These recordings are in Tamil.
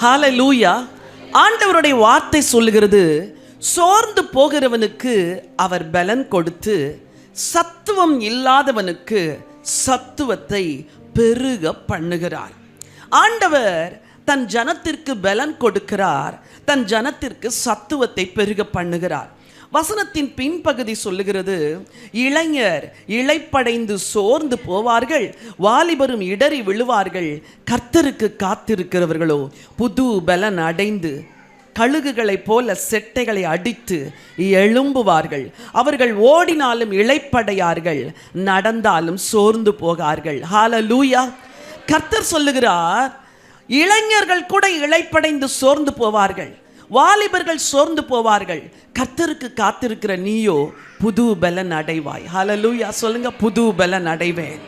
ஹalleluya. ஆண்டவருடைய வார்த்தை சொல்லுகிறது, சோர்ந்து போகிறவனுக்கு அவர் பலன் கொடுத்து சத்துவம் இல்லாதவனுக்கு சத்துவத்தை பெருக பண்ணுகிறார். ஆண்டவர் தன் ஜனத்திற்கு பலன் கொடுக்கிறார், தன் ஜனத்திற்கு சத்துவத்தை பெருக பண்ணுகிறார். வசனத்தின் பின்பகுதி சொல்லுகிறது, இளைஞர் இளைப்படைந்து சோர்ந்து போவார்கள், வாலிபரும் இடறி விழுவார்கள். கர்த்தருக்கு காத்திருக்கிறவர்களோ புது பலன் அடைந்து கழுகுகளைப் போல செட்டைகளை அடித்து எழும்புவார்கள். அவர்கள் ஓடினாலும் இளைப்படையார்கள், நடந்தாலும் சோர்ந்து போகார்கள். ஹalleluya. கர்த்தர் சொல்லுகிறார், இளைஞர்கள் கூட இளைப்படைந்து சோர்ந்து போவார்கள், வாலிபர்கள் சோர்ந்து போவார்கள். கர்த்தருக்கு காத்திருக்கிற நீயோ புது பலன் அடைவாய். ஹalleluya. சொல்லுங்க, புது பலன் அடைவேன்.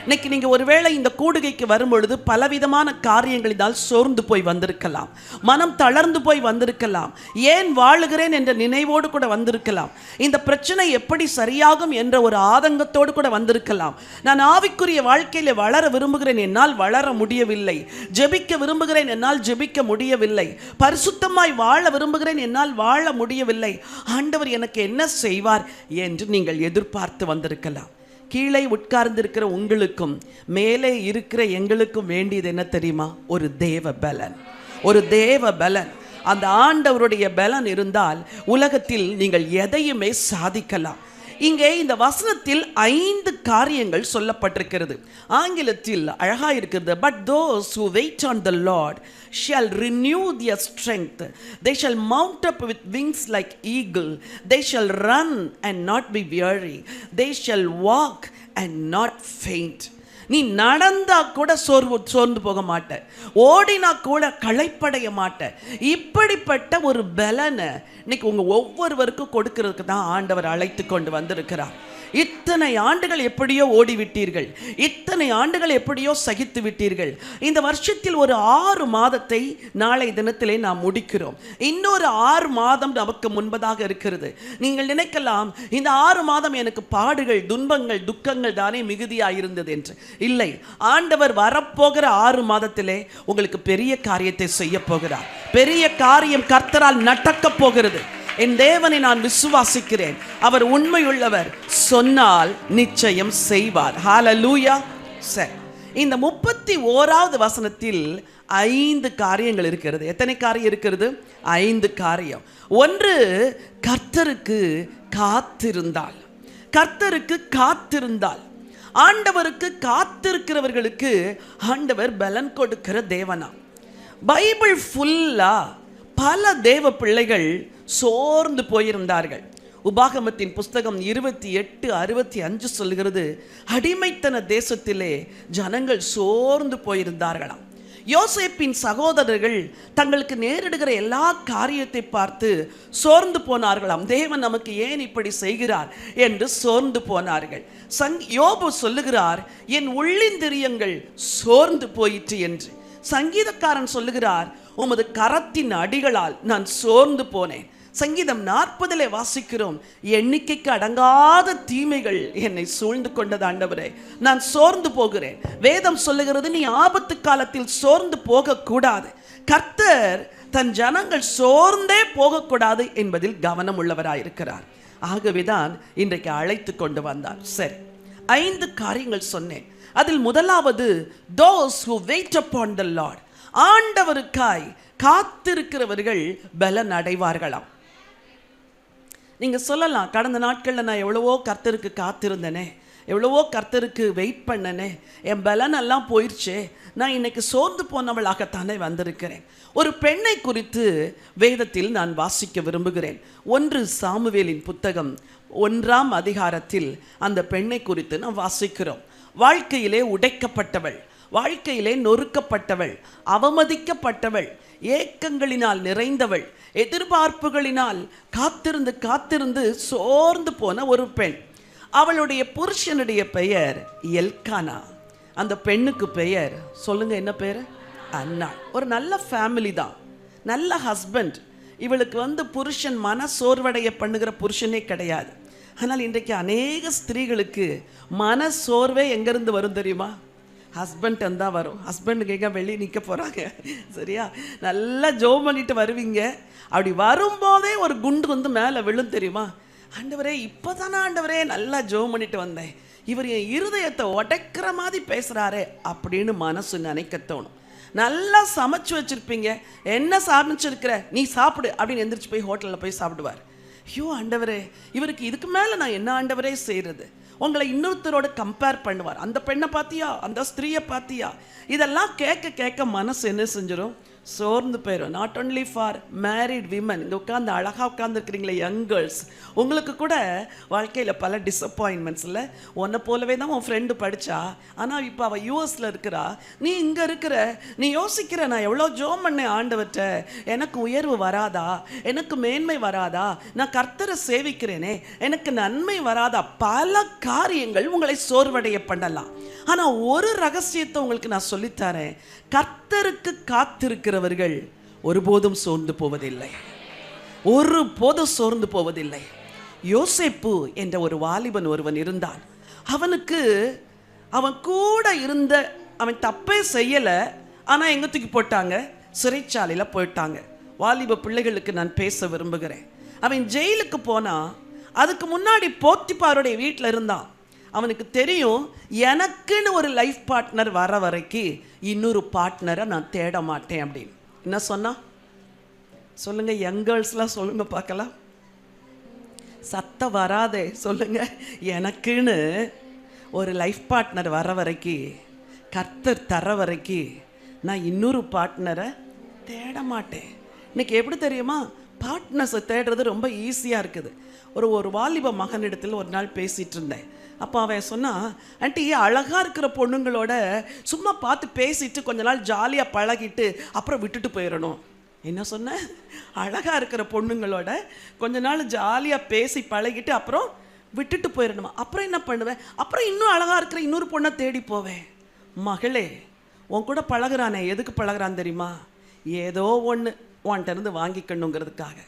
இன்னைக்கு நீங்க ஒருவேளை இந்த கூடுகைக்கு வரும்பொழுது பலவிதமான காரியங்களினால் சோர்ந்து போய் வந்திருக்கலாம், மனம் தளர்ந்து போய் வந்திருக்கலாம், ஏன் வாழுகிறேன் என்ற நினைவோடு கூட வந்திருக்கலாம், இந்த பிரச்சனை எப்படி சரியாகும் என்ற ஒரு ஆதங்கத்தோடு கூட வந்திருக்கலாம். நான் ஆவிக்குரிய வாழ்க்கையில வளர விரும்புகிறேன், என்னால் வளர முடியவில்லை. ஜெபிக்க விரும்புகிறேன், என்னால் ஜெபிக்க முடியவில்லை. பரிசுத்தமாய் வாழ விரும்புகிறேன், என்னால் வாழ முடியவில்லை. ஆண்டவர் எனக்கு என்ன செய்வார் என்று நீங்கள் எதிர்பார்த்து வந்திருக்கலாம். கீழே உட்கார்ந்திருக்கிற உங்களுக்கும் மேலே இருக்கிற எங்களுக்கும் வேண்டியது என்ன தெரியுமா? ஒரு தேவ பலன், ஒரு தேவ பலன். அந்த ஆண்டவருடைய பலன் இருந்தால் உலகத்தில் நீங்கள் எதையுமே சாதிக்கலாம். இங்கே இந்த வசனத்தில் 5 காரியங்கள் சொல்லப்பட்டிருக்கிறது. ஆங்கிலத்தில் அழகாக இருக்கிறது. But those who wait on the Lord shall renew their strength. They shall mount up with wings like eagle. They shall run and not be weary. They shall walk and not faint. நீ நடந்தா கூட சோர்ந்து போக மாட்ட, ஓடினா கூட களைப்படைய மாட்ட. இப்படிப்பட்ட ஒரு பலனை இன்னைக்கு உங்க ஒவ்வொருவருக்கும் கொடுக்கிறதுக்கு தான் ஆண்டவர் அழைத்து கொண்டு வந்திருக்கிறார். இத்தனை ஆண்டுகள் எப்படியோ ஓடிவிட்டீர்கள், இத்தனை ஆண்டுகள் எப்படியோ சகித்து விட்டீர்கள். இந்த வருஷத்தில் ஒரு 6 மாதத்தை நாளை தினத்திலே நாம் முடிக்கிறோம். இன்னொரு 6 மாதம் நமக்கு முன்பதாக இருக்கிறது. நீங்கள் நினைக்கலாம், இந்த 6 மாதம் எனக்கு பாடுகள், துன்பங்கள், துக்கங்கள் தானே மிகுதியாக இருந்தது என்று. இல்லை, ஆண்டவர் வரப்போகிற 6 மாதத்திலே உங்களுக்கு பெரிய காரியத்தை செய்ய போகிறார். பெரிய காரியம் கர்த்தரால் நடக்கப் போகிறது. என் தேவனை நான் விசுவாசிக்கிறேன், அவர் உண்மையுள்ளவர், சொன்னால் நிச்சயம் செய்வார். ஹalleluya. சரி, இந்த 31வது வசனத்தில் 5 காரியங்கள் இருக்கிறது. எத்தனை காரியம் இருக்கிறது? 5 காரியம். ஒன்று, கர்த்தருக்கு காத்திருந்தால். கர்த்தருக்கு காத்திருந்தால், ஆண்டவருக்கு காத்திருக்கிறவர்களுக்கு ஆண்டவர் பலன் கொடுக்கிற தேவனா. பைபிள் ஃபுல்லா பல தேவ பிள்ளைகள் சோர்ந்து போயிருந்தார்கள். உபாகமத்தின் புஸ்தகம் 28:65 சொல்கிறது, அடிமைத்தன தேசத்திலே ஜனங்கள் சோர்ந்து போயிருந்தார்களாம். யோசேப்பின் சகோதரர்கள் தங்களுக்கு நேரிடுகிற எல்லா காரியத்தை பார்த்து சோர்ந்து போனார்களாம். தேவன் நமக்கு ஏன் இப்படி செய்கிறார் என்று சோர்ந்து போனார்கள். யோபு சொல்லுகிறார், என் உள்ளிந்திரியங்கள் சோர்ந்து போயிற்று என்று. சங்கீதக்காரன் சொல்லுகிறார், உமது கரத்தின் அடிகளால் நான் சோர்ந்து போனேன். சங்கீதம் 40 வாசிக்கிறோம், எண்ணிக்கைக்கு அடங்காத தீமைகள் என்னை சூழ்ந்து கொண்டது ஆண்டவரே, நான் சோர்ந்து போகிறேன். வேதம் சொல்லுகிறது, நீ ஆபத்து காலத்தில் சோர்ந்து போகக்கூடாது. கர்த்தர் தன் ஜனங்கள் சோர்ந்தே போகக்கூடாது என்பதில் கவனம் உள்ளவராயிருக்கிறார். ஆகவேதான் இன்றைக்கு அழைத்து கொண்டு வந்தார். சரி, 5 காரியங்கள் சொன்னேன். அதில் முதலாவது, those who wait upon the Lord. ஆண்டவருக்காய் காத்திருக்கிறவர்கள் பலன் அடைவார்களாம். நீங்க சொல்லலாம், கடந்த நாட்களில் நான் எவ்வளவோ கர்த்தருக்கு காத்திருந்தேனே, எவ்வளவோ கர்த்தருக்கு வெயிட் பண்ணனே, என் பலன் எல்லாம் போயிடுச்சே, நான் இன்னைக்கு சோர்ந்து போனவளாகத்தானே வந்திருக்கிறேன். ஒரு பெண்ணை குறித்து வேதத்தில் நான் வாசிக்க விரும்புகிறேன். 1 சாமுவேலின் புத்தகம் 1ஆம் அதிகாரத்தில் அந்த பெண்ணை குறித்து நாம் வாசிக்கிறோம். வாழ்க்கையிலே உடைக்கப்பட்டவள், வாழ்க்கையிலே நொறுக்கப்பட்டவள், அவமதிக்கப்பட்டவள், ஏக்கங்களினால் நிறைந்தவள், எதிர்பார்ப்புகளினால் காத்திருந்து காத்திருந்து சோர்ந்து போன ஒரு பெண். அவளுடைய புருஷனுடைய பெயர் எல்கானா. அந்த பெண்ணுக்கு பெயர் சொல்லுங்க, என்ன பேர்? அன்னா. ஒரு நல்ல ஃபேமிலி தான், நல்ல ஹஸ்பண்ட். இவளுக்கு புருஷன் மன சோர்வடைய பண்ணுகிற புருஷனே கிடையாது. ஆனால் இன்றைக்கு அநேக ஸ்திரீகளுக்கு மன சோர்வே எங்கிருந்து வரும் தெரியுமா? ஹஸ்பண்ட் தான் வரும். ஹஸ்பண்டுக்கு எங்கே வெளியே நிற்க போகிறாங்க, சரியா? நல்லா ஜோம் பண்ணிட்டு வருவீங்க. அப்படி வரும்போதே ஒரு குண்டு வந்து மேலே விழும் தெரியுமா? ஆண்டவரே இப்போ தானே ஆண்டவரே நல்லா ஜோம் பண்ணிட்டு வந்தேன், இவர் என் இருதயத்தை உடைக்கிற மாதிரி பேசுகிறாரே அப்படின்னு மனசு நினைக்க தோணும். நல்லா சமைச்சு வச்சுருப்பீங்க, என்ன சமைச்சிருக்கிற நீ சாப்பிடு அப்படின்னு எந்திரிச்சு போய் ஹோட்டலில் போய் சாப்பிடுவார். ஐயோ ஆண்டவரே, இவருக்கு இதுக்கு மேலே நான் என்ன ஆண்டவரே செய்கிறது? உங்களை இன்னொருத்தரோட கம்பேர் பண்ணுவார். அந்த பெண்ணை பார்த்தியா, அந்த ஸ்திரீயை பார்த்தியா? இதெல்லாம் கேட்க கேட்க மனசு என்ன செஞ்சிடும்? சோர்ந்து போயிடும். Not only for married women, இந்த உட்காந்து அழகாக உட்காந்துருக்கிறீங்களே யங் கேர்ள்ஸ், உங்களுக்கு கூட வாழ்க்கையில் பல டிஸப்பாயின்மெண்ட்ஸ் இல்லை. உன்னை போலவே தான் உன் ஃப்ரெண்டு படித்தா, ஆனால் இப்போ அவள் யூஎஸில் இருக்கிறா, நீ இங்கே இருக்கிற. நீ யோசிக்கிற, நான் எவ்வளோ ஜோம் பண்ணேன் ஆண்டவர்கிட்ட, எனக்கு உயர்வு வராதா, எனக்கு மேன்மை வராதா, நான் கர்த்தரை சேவிக்கிறேனே, எனக்கு நன்மை வராதா? பல காரியங்கள் உங்களை சோர்வடைய பண்ணலாம். ஆனால் ஒரு ரகசியத்தை உங்களுக்கு நான் சொல்லித்தரேன். கர்த்தருக்கு காத்திருக்கிறவர்கள் ஒருபோதும் சோர்ந்து போவதில்லை, ஒருபோதும் சோர்ந்து போவதில்லை. யோசேப்பு என்ற ஒரு வாலிபன் ஒருவன் இருந்தான். அவனுக்கு அவன் கூட இருந்த, அவன் தப்பே செய்யலை, ஆனால் எங்கே தூக்கி போட்டாங்க? சிறைச்சாலையில் போயிட்டாங்க. வாலிப பிள்ளைகளுக்கு நான் பேச விரும்புகிறேன். அவன் ஜெயிலுக்கு போனான். அதுக்கு முன்னாடி போத்திபாருடைய வீட்டில் இருந்தான். அவனுக்கு தெரியும், எனக்குன்னு ஒரு லைஃப் பார்ட்னர் வர வரைக்கும் இன்னொரு பார்ட்னரை நான் தேட மாட்டேன் அப்படின்னு. என்ன சொன்னா சொல்லுங்க, யங் கேர்ள்ஸ்லாம் சொல்லுங்க பார்க்கலாம். சத்தம் வராதே சொல்லுங்க. எனக்குன்னு ஒரு லைஃப் பார்ட்னர் வர வரைக்கும், கர்த்தர் தர வரைக்கும் நான் இன்னொரு பார்ட்னரை தேட மாட்டேன். இன்னைக்கு எப்படி தெரியுமா? பார்ட்னர்ஸை தேடுறது ரொம்ப ஈஸியாக இருக்குது. ஒரு வாலிப மகனிடத்தில் ஒரு நாள் பேசிகிட்டு இருந்தேன். அப்போ அவன் சொன்னான், ஆண்டி அழகாக இருக்கிற பொண்ணுங்களோட சும்மா பார்த்து பேசிட்டு கொஞ்ச நாள் ஜாலியாக பழகிட்டு அப்புறம் விட்டுட்டு போயிடணும். என்ன சொன்ன? அழகாக இருக்கிற பொண்ணுங்களோட கொஞ்ச நாள் ஜாலியாக பேசி பழகிட்டு அப்புறம் விட்டுட்டு போயிடணுமா? அப்புறம் என்ன பண்ணுவேன்? அப்புறம் இன்னும் அழகாக இருக்கிற இன்னொரு பொண்ணை தேடி போவேன். மகளே, உன் கூட பழகுறானே, எதுக்கு பழகுறான் தெரியுமா? ஏதோ ஒன்று உன்கிட்ட இருந்து வாங்கிக்கணுங்கிறதுக்காக.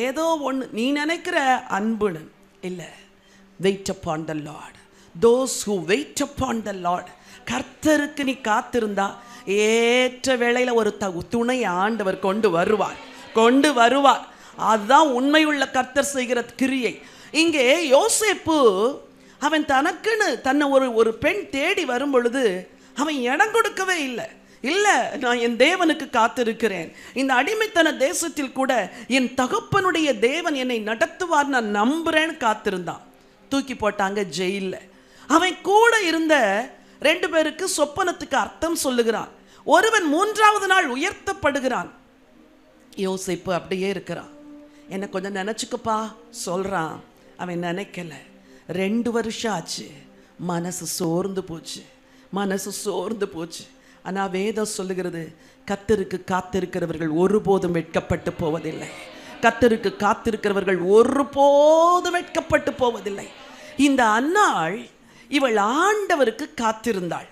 ஏதோ ஒன்று நீ நினைக்கிற அன்புன்னு இல்லை. Wait upon the Lord. Those who wait upon the Lord. கர்த்தருக்கு நீ காத்திருந்தா ஏற்ற வேளையில் ஒரு துணை ஆண்டவர் கொண்டு வருவார். அதுதான் உண்மையுள்ள கர்த்தர் செய்கிற கிரியை. இங்கே யோசேப்பு அவன் தனக்குன்னு தன்னை ஒரு பெண் தேடி வரும் பொழுது அவன் இடம் கொடுக்கவே இல்லை. இல்லை, நான் என் தேவனுக்கு காத்திருக்கிறேன். இந்த அடிமைத்தன தேசத்தில் கூட என் தகப்பனுடைய தேவன் என்னை நடத்துவார், நான் நம்புறேன்னு காத்திருந்தான். தூக்கி போட்டாங்க ஜெயிலில். அவன் கூட இருந்த 2 பேருக்கு சொப்பனத்துக்கு அர்த்தம் சொல்லுகிறான். ஒருவன் 3ஆவது நாள் உயர்த்தப்படுகிறான். யோசேப்பு அப்படியே இருக்கிறான். என்ன கொஞ்சம் நினச்சிக்கப்பா சொல்கிறான். அவன் நினைக்கல. 2 வருஷம் ஆச்சு. மனசு சோர்ந்து போச்சு. ஆனால் வேதம் சொல்லுகிறது, கர்த்தருக்கு காத்திருக்கிறவர்கள் ஒருபோதும் வெட்கப்பட்டு போவதில்லை. கர்த்தருக்கு காத்திருக்கிறவர்கள் ஒருபோதும் வெட்கப்பட்டு போவதில்லை. இந்த அன்னாள் இவள் ஆண்டவருக்கு காத்திருந்தாள்.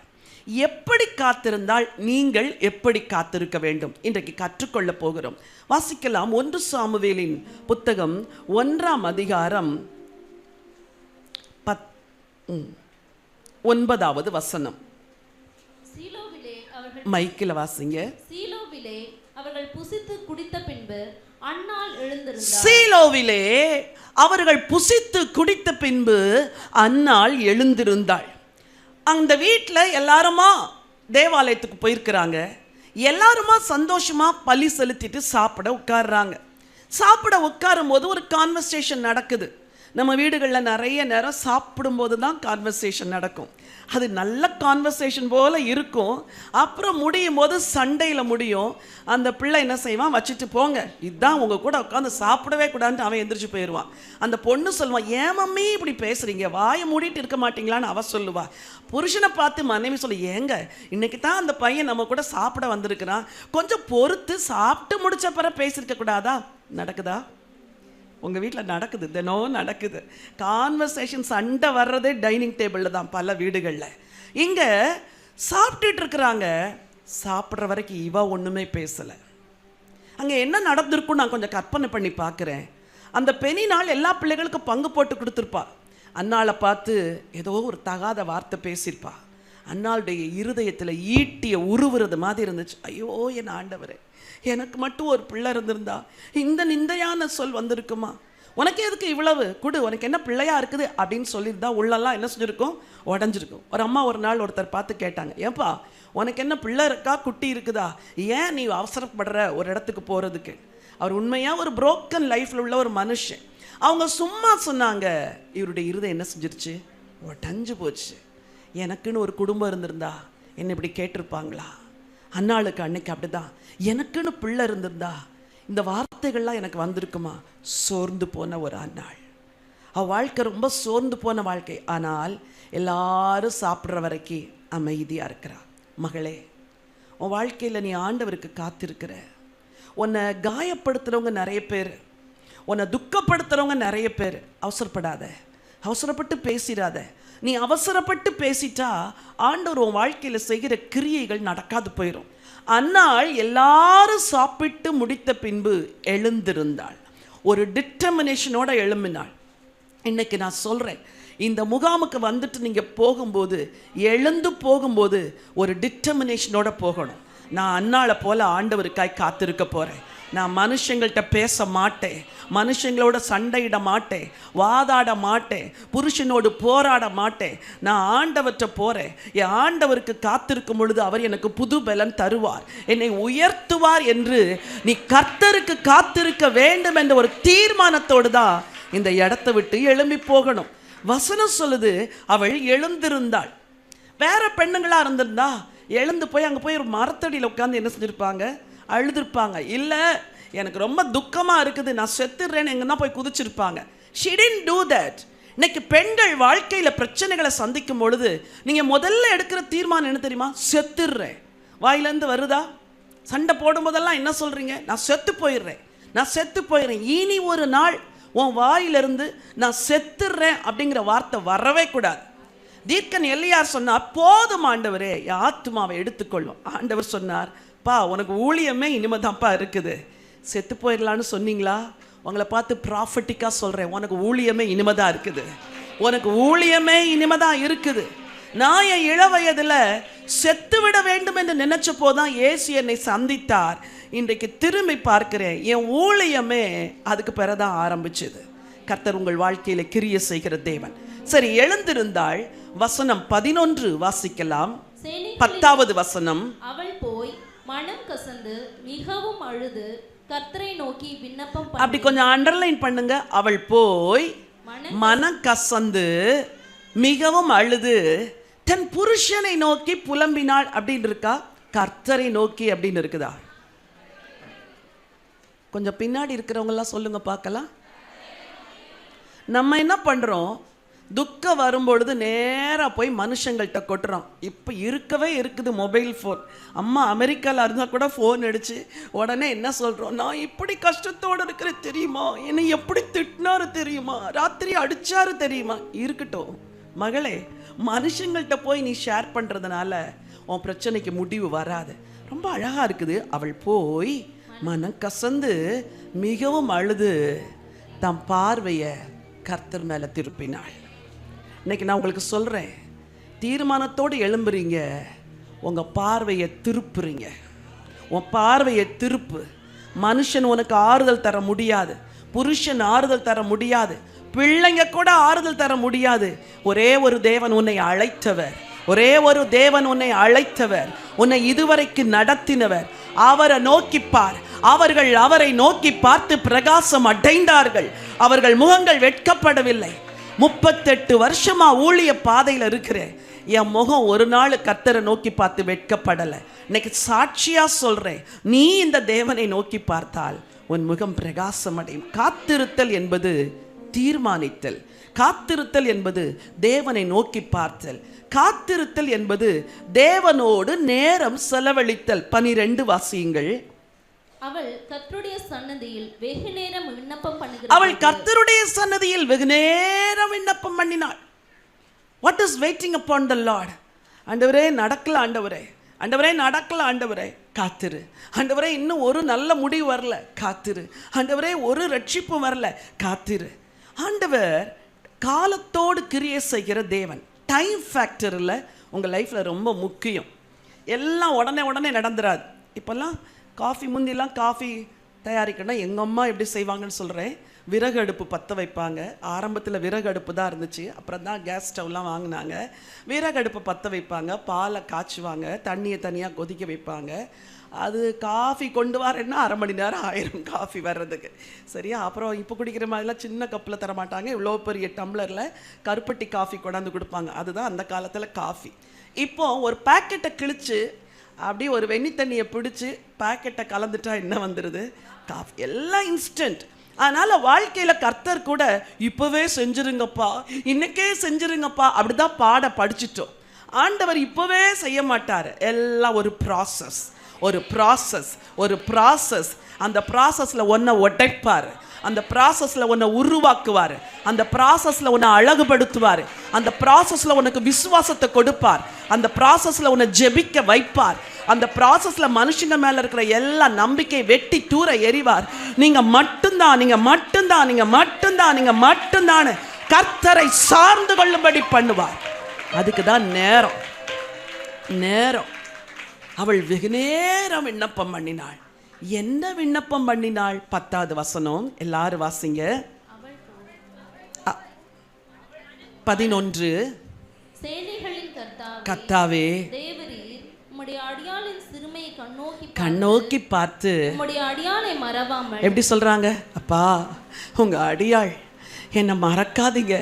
எப்படி காத்திருந்தாள்? நீங்கள் எப்படி காத்திருக்க வேண்டும் இன்றைக்கு கற்றுக்கொள்ள போகிறோம். வாசிக்கலாம். 1 சாமுவேலின் புத்தகம் 1ஆம் அதிகாரம் 9வது வசனம். மைக்கில் வாசிங்க. சீலோவிலே அவர்கள் புசித்து குடித்த பின்பு அன்னாள் எழுந்திருந்தாள். சீலோவிலே அவர்கள் புசித்து குடித்த பின்பு அன்னாள் எழுந்திருந்தாள். அந்த வீட்டில் எல்லாருமா தேவாலயத்துக்கு போயிருக்கிறாங்க. எல்லாருமா சந்தோஷமா பலி செலுத்திட்டு சாப்பிட உட்கார்றாங்க. சாப்பிட உட்காரும் போது ஒரு கான்வர்சேஷன் நடக்குது. நம்ம வீடுகளில் நிறைய நேரம் சாப்பிடும்போது தான் கான்வர்சேஷன் நடக்கும். அது நல்ல கான்வர்சேஷன் போல் இருக்கும். அப்புறம் முடியும் போது சண்டையில் முடியும். அந்த பிள்ளை என்ன செய்வான்? வச்சுட்டு போங்க, இதுதான் உங்கள் கூட உட்காந்து சாப்பிடவே கூடாதுன்னு அவன் எந்திரிச்சு போயிடுவான். அந்த பொண்ணு சொல்லுவான், ஏன் மம்மி இப்படி பேசுகிறீங்க, வாயை மூடிட்டு இருக்க மாட்டீங்களான்னு அவ சொல்லுவா. புருஷனை பார்த்து மனைவி சொல்லி, ஏங்க இன்னைக்கு தான் அந்த பையன் நம்ம கூட சாப்பிட வந்திருக்கிறான், கொஞ்சம் பொறுத்து சாப்பிட்டு முடிச்ச பிறகு பேசியிருக்க கூடாதா? நடக்குதா? உங்கள் வீட்டில் நடக்குது, தினம் நடக்குது. கான்வர்சேஷன் சண்டை வர்றதே டைனிங் டேபிளில் தான் பல வீடுகளில். இங்கே சாப்பிட்டுட்டு இருக்கிறாங்க. சாப்பிட்ற வரைக்கும் இவ ஒன்றுமே பேசலை. அங்கே என்ன நடந்திருக்கும் நான் கொஞ்சம் கற்பனை பண்ணி பார்க்குறேன். அந்த பெண்ணினால் எல்லா பிள்ளைகளுக்கும் பங்கு போட்டு கொடுத்துருப்பா. அன்னாளை பார்த்து ஏதோ ஒரு தகாத வார்த்தை பேசியிருப்பா. அன்னாளுடைய இருதயத்தில் ஈட்டிய உருவுறது மாதிரி இருந்துச்சு. ஐயோ என் ஆண்டவரே, எனக்கு மட்டும் ஒரு பிள்ளை இருந்திருந்தா இந்த நிந்தையான சொல் வந்திருக்குமா? உனக்கு எதுக்கு இவ்வளவு கொடு, உனக்கு என்ன பிள்ளையா இருக்குது அப்படின்னு சொல்லியிருந்தா உள்ளெல்லாம் என்ன செஞ்சுருக்கும், உடஞ்சிருக்கும். ஒரு அம்மா ஒரு நாள் ஒருத்தர் பார்த்து கேட்டாங்க, ஏப்பா உனக்கு என்ன பிள்ளை இருக்கா, குட்டி இருக்குதா, ஏன் நீ அவசரப்படுற ஒரு இடத்துக்கு போகிறதுக்கு? அவர் உண்மையாக ஒரு புரோக்கன் லைஃப்பில் உள்ள ஒரு மனுஷன். அவங்க சும்மா சொன்னாங்க, இவருடைய இருதயம் என்ன செஞ்சிருச்சு, உடஞ்சு போச்சு. எனக்குன்னு ஒரு குடும்பம் இருந்திருந்தா என்ன இப்படி கேட்டிருப்பாங்களா? அன்னாளுக்கு அன்னைக்கு அப்படிதான், எனக்குன்னு பிள்ளை இருந்திருந்தா இந்த வார்த்தைகள்லாம் எனக்கு வந்திருக்குமா? சோர்ந்து போன ஒரு அன்னாள். அவள் வாழ்க்கை ரொம்ப சோர்ந்து போன வாழ்க்கை. ஆனால் எல்லாரும் சாப்பிட்ற வரைக்கும் அமைதியாக இருக்கிறா. மகளே, உன் வாழ்க்கையில் நீ ஆண்டவருக்கு காத்திருக்கிற. உன்னை காயப்படுத்துகிறவங்க நிறைய பேர், உன்னை துக்கப்படுத்துகிறவங்க நிறைய பேர். அவசரப்படாத, அவசரப்பட்டு பேசிடாத. நீ அவசரப்பட்டு பேசிட்டா ஆண்டவர் உன் வாழ்க்கையில் செய்கிற கிரியைகள் நடக்காது போயிடும். அன்னாள் எல்லாரும் சாப்பிட்டு முடித்த பின்பு எழுந்திருந்தாள். ஒரு டிட்டர்மினேஷனோட எழும்பினாள். இன்னைக்கு நான் சொல்கிறேன், இந்த முகாமுக்கு வந்துட்டு நீங்கள் போகும்போது, எழுந்து போகும்போது ஒரு டிட்டர்மினேஷனோட போகணும். நான் அன்னாளை போல ஆண்டவருக்காய் காத்திருக்க போகிறேன். நான் மனுஷங்கள்கிட்ட பேச மாட்டேன், மனுஷங்களோட சண்டையிட மாட்டேன், வாதாட மாட்டேன், புருஷனோடு போராட மாட்டேன். நான் ஆண்டவர்கிட்ட போகிறேன். என் ஆண்டவருக்கு காத்திருக்கும் பொழுது அவர் எனக்கு புது பலன் தருவார், என்னை உயர்த்துவார் என்று நீ கர்த்தருக்கு காத்திருக்க வேண்டும் என்ற ஒரு தீர்மானத்தோடு தான் இந்த இடத்தை விட்டு எழும்பி போகணும். வசனம் சொல்லுது, அவள் எழுந்திருந்தாள். வேற பெண்ணுங்களாக இருந்திருந்தா எழுந்து போய் அங்கே போய் ஒரு மரத்தடியில் உட்காந்து என்ன செஞ்சுருப்பாங்க, அழுதுருப்பாங்க. இல்லை எனக்கு ரொம்ப துக்கமாக இருக்குது, நான் செத்துடுறேன்னு எங்கன்னா போய் குதிச்சிருப்பாங்க. she didn't do that. இன்னைக்கு பெண்கள் வாழ்க்கையில் பிரச்சனைகளை சந்திக்கும் பொழுது நீங்கள் முதல்ல எடுக்கிற தீர்மானம் என்ன தெரியுமா? செத்துடுறேன். வாயிலேருந்து வருதா? சண்டை போடும்போதெல்லாம் என்ன சொல்கிறீங்க? நான் செத்து போயிடுறேன், நான் செத்து போயிடுறேன். இனி ஒரு நாள் உன் வாயிலிருந்து நான் செத்துடுறேன் அப்படிங்கிற வார்த்தை வரவே கூடாது. தீர்க்கன் எல்லையார் சொன்னார், போதும் ஆண்டவரே என் ஆத்துமாவை எடுத்துக்கொள்ளும். ஆண்டவர் சொன்னார், பா உனக்கு ஊழியமே இனிமேதான்ப்பா இருக்குது. செத்து போயிடலான்னு சொன்னீங்களா? உங்களை பார்த்து ப்ராஃபட்டிக்காக சொல்கிறேன், உனக்கு ஊழியமே இனிமேதான் இருக்குது, உனக்கு ஊழியமே இனிமேதான் இருக்குது. நான் என் இள வயதில் செத்து விட வேண்டும் என்று நினைச்ச போதான் இயேசு என்னை சந்தித்தார். இன்றைக்கு திரும்பி பார்க்கிறேன், என் ஊழியமே அதுக்கு பிறதான் ஆரம்பிச்சது. கர்த்தர் உங்கள் வாழ்க்கையில் கிரியை செய்கிற தேவன். சரி, எழுந்திருந்தாள். வசனம் 11 வாசிக்கலாம். 10வது வசனம். அவள் போய் மனம் கசந்து மிகவும் அழுது கர்த்தரை நோக்கி விண்ணப்பம் பண்ணி. அப்படி கொஞ்சம் அண்டர்லைன் பண்ணுங்க. அவள் போய் மனம் கசந்து மிகவும் அழுது தன் புருஷனை நோக்கி புலம்பினாள் அப்படின்னு இருக்கா? கர்த்தரை நோக்கி அப்படின்னு இருக்குதா? கொஞ்சம் பின்னாடி இருக்கிறவங்கலாம் சொல்லுங்க பார்க்கலாம். நம்ம என்ன பண்றோம்? துக்கம் வரும்பொழுது நேராக போய் மனுஷங்கள்கிட்ட கொட்டுறோம். இப்போ இருக்கவே இருக்குது மொபைல் ஃபோன். அம்மா அமெரிக்காவில் இருந்தால் கூட ஃபோன் அடிச்சு உடனே என்ன சொல்கிறோம்? நான் இப்படி கஷ்டத்தோடு இருக்கிற தெரியுமா, என்னை எப்படி திட்டினாரு தெரியுமா, ராத்திரி அடித்தாரு தெரியுமா. இருக்கட்டும் மகளே, மனுஷங்கள்கிட்ட போய் நீ ஷேர் பண்ணுறதுனால உன் பிரச்சனைக்கு முடிவு வராது. ரொம்ப அழகாக இருக்குது. அவள் போய் மனம் கசந்து மிகவும் அழுது தம் பார்வையை கர்த்தர் மேலே திருப்பினாள். இன்னைக்கு நான் உங்களுக்கு சொல்கிறேன், தீர்மானத்தோடு எழும்புறீங்க, உங்கள் பார்வையை திருப்புறீங்க. உன் பார்வையை திருப்பு. மனுஷன் உனக்கு ஆறுதல் தர முடியாது, புருஷன் ஆறுதல் தர முடியாது, பிள்ளைங்க கூட ஆறுதல் தர முடியாது. ஒரே ஒரு தேவன் உன்னை அழைத்தவர், ஒரே ஒரு தேவன் உன்னை அழைத்தவர், உன்னை இதுவரைக்கு நடத்தினவர். அவரை நோக்கிப்பார். அவர்கள் அவரை நோக்கி பார்த்து பிரகாசம் அடைந்தார்கள். அவர்கள் முகங்கள் வெட்கப்படவில்லை. 38 வருஷமா ஊழிய பாதையில் இருக்கிறேன், என் முகம் ஒரு நாள் கர்த்தரை நோக்கி பார்த்து வெட்கப்படலை. இன்னைக்கு சாட்சியா சொல்றேன், நீ இந்த தேவனை நோக்கி பார்த்தால் உன் முகம் பிரகாசம் அடையும். காத்திருத்தல் என்பது தீர்மானித்தல், காத்திருத்தல் என்பது தேவனை நோக்கி பார்த்தல், காத்திருத்தல் என்பது தேவனோடு நேரம் செலவழித்தல். 12 வாசியுங்கள். அவள் கர்த்தருடைய சன்னதியில் வெகு நேரம் விண்ணப்பம் பண்ணுகிறாள். அவள் கர்த்தருடைய சன்னதியில் வெகு நேரம் விண்ணப்பம் பண்ணினாள். What is waiting upon the Lord? ஆண்டவரே நடக்கல, ஆண்டவரே, ஆண்டவரே நடக்கல, ஆண்டவரே காத்திரு, ஆண்டவரே இன்னும் ஒரு நல்ல முடிவு வரல, காத்திரு, ஆண்டவரே ஒரு ரட்சிப்பு வரல, காத்திரு. ஆண்டவர் காலத்தோடு கிரியை செய்கிற தேவன். டைம் ஃபேக்டரில் உங்கள் லைஃப்பில் ரொம்ப முக்கியம். எல்லாம் உடனே உடனே நடந்துடாது. இப்போல்லாம் முந்திலாம் காஃபி தயாரிக்கணும் எங்கள் அம்மா எப்படி செய்வாங்கன்னு சொல்கிறேன். விறகு அடுப்பு பற்ற வைப்பாங்க. ஆரம்பத்தில் விறகு அடுப்பு தான் இருந்துச்சு, அப்புறம் தான் கேஸ் ஸ்டவ்லாம் வாங்கினாங்க. விறகு அடுப்பு பற்ற வைப்பாங்க, பாலை காய்ச்சுவாங்க, தண்ணியை தனியாக கொதிக்க வைப்பாங்க. அது காஃபி கொண்டு வரேன்னா 1/2 மணி நேரம் ஆயிரும் காஃபி வர்றதுக்கு, சரியா? அப்புறம் இப்போ குடிக்கிற மாதிரிலாம் சின்ன கப்பில் தர மாட்டாங்க, இவ்வளோ பெரிய டம்ளரில் கருப்பட்டி காஃபி கொண்டாந்து கொடுப்பாங்க. அதுதான் அந்த காலத்தில் காஃபி. இப்போது ஒரு பேக்கெட்டை கிழிச்சு அப்படியே ஒரு வெண்ணி தண்ணியை பிடிச்சி பேக்கெட்டை கலந்துட்டா என்ன வந்துடுது? காஃபி. எல்லாம் இன்ஸ்டன்ட். அதனால் வாழ்க்கையில் கர்த்தர் கூட இப்போவே செஞ்சுருங்கப்பா, இன்னைக்கே செஞ்சுருங்கப்பா அப்படிதான் பாட படிச்சிட்டோம். ஆண்டவர் இப்போவே செய்ய மாட்டார். எல்லாம் ஒரு ப்ராசஸ், ஒரு ப்ராசஸ், ஒரு ப்ராசஸ். அந்த ப்ராசஸில் ஒன்றை உடைப்பார், அந்த ப்ராசஸில் உன்னை உருவாக்குவார், அந்த ப்ராசஸில் உன்னை அழகுபடுத்துவார், அந்த ப்ராசஸில் உனக்கு விசுவாசத்தை கொடுப்பார், அந்த ப்ராசஸில் உன்னை ஜெபிக்க வைப்பார், அந்த ப்ராசஸில் மனுஷங்க மேலே இருக்கிற எல்லா நம்பிக்கை வெட்டி தூர எறிவார். நீங்கள் மட்டும்தான், நீங்கள் மட்டும்தான், நீங்கள் மட்டும்தான், நீங்கள் மட்டும்தான் கர்த்தரை சார்ந்து கொள்ளும்படி பண்ணுவார். அதுக்கு தான் நேரம். நேரம். அவள் வெகு நேரம் விண்ணப்பம் பண்ணினாள். என்ன விண்ணப்பம் பண்ணினாள்? 10வது வசனம், எல்லாரும் வாசிங்க. 11. சேனைகளின் கர்த்தாவே, தேவரீர் உம்முடைய அடியாளின் சிறுமையை கண்ணோக்கி பார்த்து உம்முடைய அடியாளை மறவாமல். எப்படி சொல்றாங்க? அப்பா, உங்க அடியாள் என்னை மறக்காதீங்க,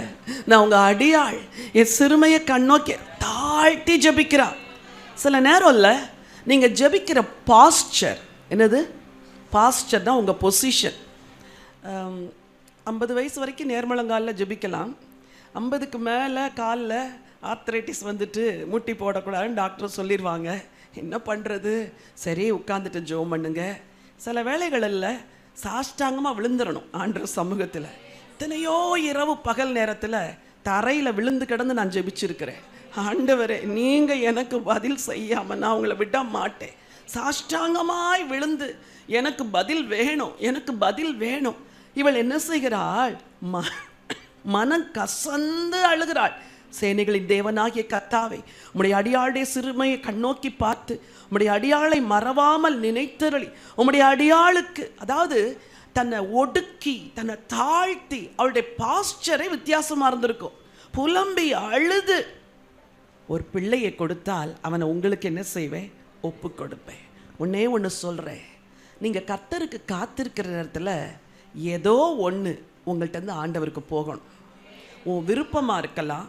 நான் உங்க அடியாள், என் சிறுமையை கண்ணோக்கி தாழ்த்தி ஜெபிக்கிறா. சில நேரம் இல்லை, நீங்கள் ஜெபிக்கிற பாஸ்டர் என்னது? பாஸ்டர் தான் உங்கள் பொசிஷன். 50 வயசு வரைக்கும் நேர்மலங்காலில் ஜெபிக்கலாம். 50க்கு மேலே காலில் ஆர்த்ரைட்டிஸ் வந்துட்டு முட்டி போடக்கூடாதுன்னு டாக்டர் சொல்லிடுவாங்க. என்ன பண்ணுறது? சரி, உட்காந்துட்டு ஜெபம் பண்ணுங்க. சில வேளைகளில் சாஷ்டாங்கமாக விழுந்துடணும் ஆண்டவர் சமூகத்தில். எத்தனையோ இரவு பகல் நேரத்தில் தரையில் விழுந்து கிடந்து நான் ஜெபிச்சிருக்கிறேன். ஆண்டவரே, நீங்கள் எனக்கு பதில் செய்யாமல் நான் உங்களை விட மாட்டேன். சாஷ்டாங்கமாய் விழுந்து எனக்கு பதில் வேணும், எனக்கு பதில் வேணும். இவள் என்ன செய்கிறாள்? மனம் கசந்து அழுகிறாள். சேனைகளின் தேவனாகிய கர்த்தாவே, உம்முடைய அடியாளுடைய சிறுமையை கண்ணோக்கி பார்த்து உம்முடைய அடியாளை மறவாமல் நினைத்தருளி உம்முடைய அடியாளுக்கு, அதாவது தன்னை ஒடுக்கி தன்னை தாழ்த்தி, அவளுடைய பாஸ்டரை வித்தியாசமாக இருந்திருக்கும். புலம்பி அழுது ஒரு பிள்ளையை கொடுத்தால் அவனை உங்களுக்கு என்ன செய்வேன்? ஒப்பு கொடுப்பேன். ஒன்னே ஒன்று சொல்கிறேன், நீங்கள் கர்த்தருக்கு காத்திருக்கிற நேரத்தில் ஏதோ ஒன்று உங்கள்கிட்ட ஆண்டவருக்கு போகணும். உன் விருப்பமாக இருக்கலாம்,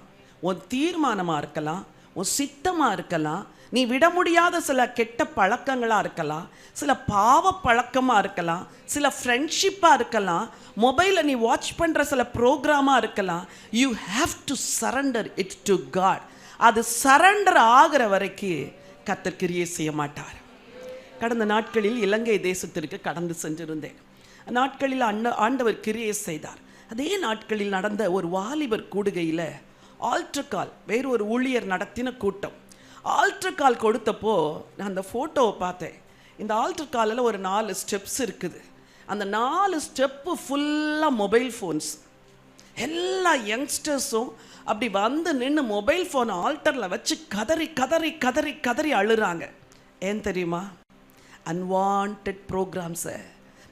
உன் தீர்மானமாக இருக்கலாம், உன் சித்தமாக இருக்கலாம், நீ விட முடியாத சில கெட்ட பழக்கங்களாக இருக்கலாம், சில பாவ பழக்கமாக இருக்கலாம், சில ஃப்ரெண்ட்ஷிப்பாக இருக்கலாம், மொபைலில் நீ வாட்ச் பண்ணுற சில ப்ரோக்ராமாக இருக்கலாம். You have to surrender it to God. அது சரண்டர் ஆகிற வரைக்கும் கர்த்தர் கிரியை செய்ய மாட்டார். கடந்த நாட்களில் இலங்கை தேசத்திற்கு கடந்து சென்றிருந்தேன். நாட்களில் ஆண்டவர் கிரியை செய்தார். அதே நாட்களில் நடந்த ஒரு வாலிபர் கூடுகையில் ஆல்டர் கால், வேறு ஒரு ஊழியர் நடத்தின கூட்டம். ஆல்டர் கால் கொடுத்தப்போ நான் அந்த ஃபோட்டோவை பார்த்தேன். இந்த ஆல்டர் காலில் ஒரு 4 ஸ்டெப்ஸ் இருக்குது. அந்த 4 ஸ்டெப்பு ஃபுல்லாக மொபைல் ஃபோன்ஸ். எல்லா யங்ஸ்டர்ஸும் அப்படி வந்து நின்று மொபைல் ஃபோனை ஆல்டரில் வச்சு கதறி கதறி கதறி கதறி அழுறாங்க. ஏன் தெரியுமா? அன்வான்ட் ப்ரோக்ராம்ஸை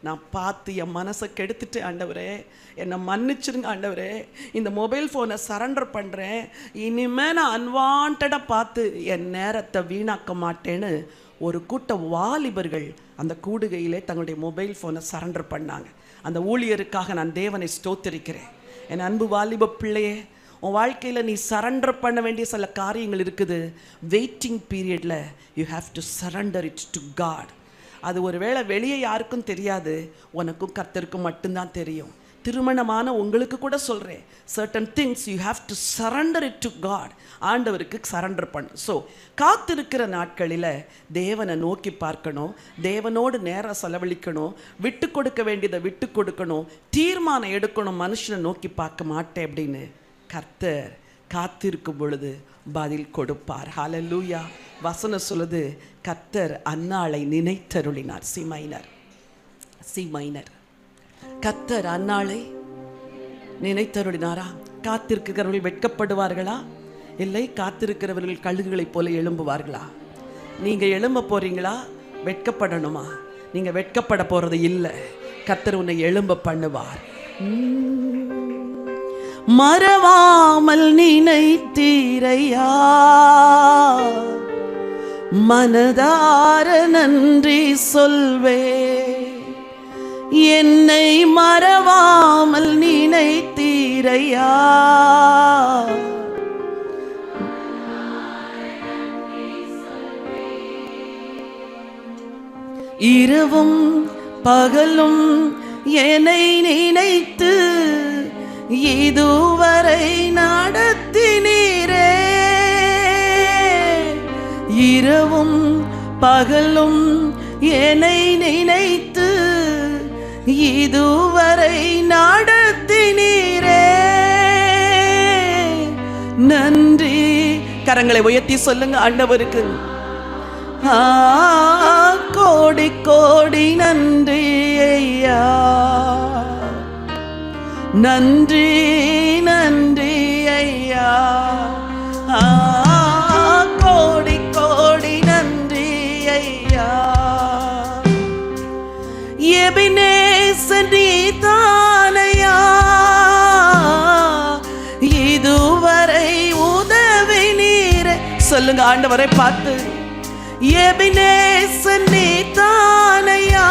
நான் பார்த்து என் மனசை கெடுத்துட்டு, ஆண்டவரே என்னை மன்னிச்சிருங்க ஆண்டவரே, இந்த மொபைல் ஃபோனை சரண்டர் பண்ணுறேன், இனிமேல் நான் அன்வான்டாக பார்த்து என் நேரத்தை வீணாக்க மாட்டேன்னு ஒரு கூட்ட வாலிபர்கள் அந்த கூடுகையிலே தங்களுடைய மொபைல் ஃபோனை சரண்டர் பண்ணாங்க. அந்த ஊழியருக்காக நான் தேவனை ஸ்தோத்திரிக்கிறேன். என் அன்பு வாலிப பிள்ளையே, உன் வாழ்க்கையில் நீ சரண்டர் பண்ண வேண்டிய சில காரியங்கள் இருக்குது. வெயிட்டிங் பீரியடில் you have to surrender it to God. அது ஒரு வேளை வெளியே யாருக்கும் தெரியாது, உனக்கும் கர்த்தருக்கும் மட்டும்தான் தெரியும். திருமணமான உங்களுக்கு கூட சொல்கிறேன், certain things you have to surrender it to God. ஆண்டவருக்கு சரண்டர் பண்ணு. ஸோ காத்திருக்கிற நாட்களில் தேவனை நோக்கி பார்க்கணும், தேவனோடு நேரம் செலவழிக்கணும், விட்டு கொடுக்க வேண்டியதை விட்டு கொடுக்கணும், தீர்மானம் எடுக்கணும். மனுஷனை நோக்கி பார்க்க மாட்டேன் அப்படின்னு கர்த்தர் காத்திருக்கும் பொழுது பதில் கொடுப்பார். ஹல்லேலூயா. வசனம் சொல்லுது, கர்த்தர் அன்னாளை நினைத்தருளினார். C minor. கர்த்தர் அன்னாளை நினைத்தருளினாரா? காத்திருக்கிறவர்கள் வெட்கப்படுவார்களா? இல்லை, காத்திருக்கிறவர்கள் கழுகுகளைப் போல எழும்புவார்களா? நீங்க எழும்ப போறீங்களா? வெட்கப்படணுமா? நீங்க வெட்கப்பட போறது இல்லை. கர்த்தர் உன்னை எழும்ப பண்ணுவார். மறவாமல் நினைத்தீரையா, மனதார நன்றி சொல்வே. என்னை மறவாமல் நினைத்தீரையா, இரவும் பகலும் என்னை நினைத்து இதுவரை நடத்தினீரே. இரவும் பகலும் என்னை நினைத்து இதுவரை நடத்தினீரே. நன்றி. கரங்களை உயர்த்தி சொல்லுங்க ஆண்டவருக்கு. கோடி கோடி நன்றி ஐயா, நன்றி நன்றி ஐயா. கோடி கோடி நன்றி ஐயா. எபினேசர் நீதானையா, இதுவரை உதவி நீரே. சொல்லுங்க ஆண்டவரை பார்த்து. எபினேசர் நீதானையா,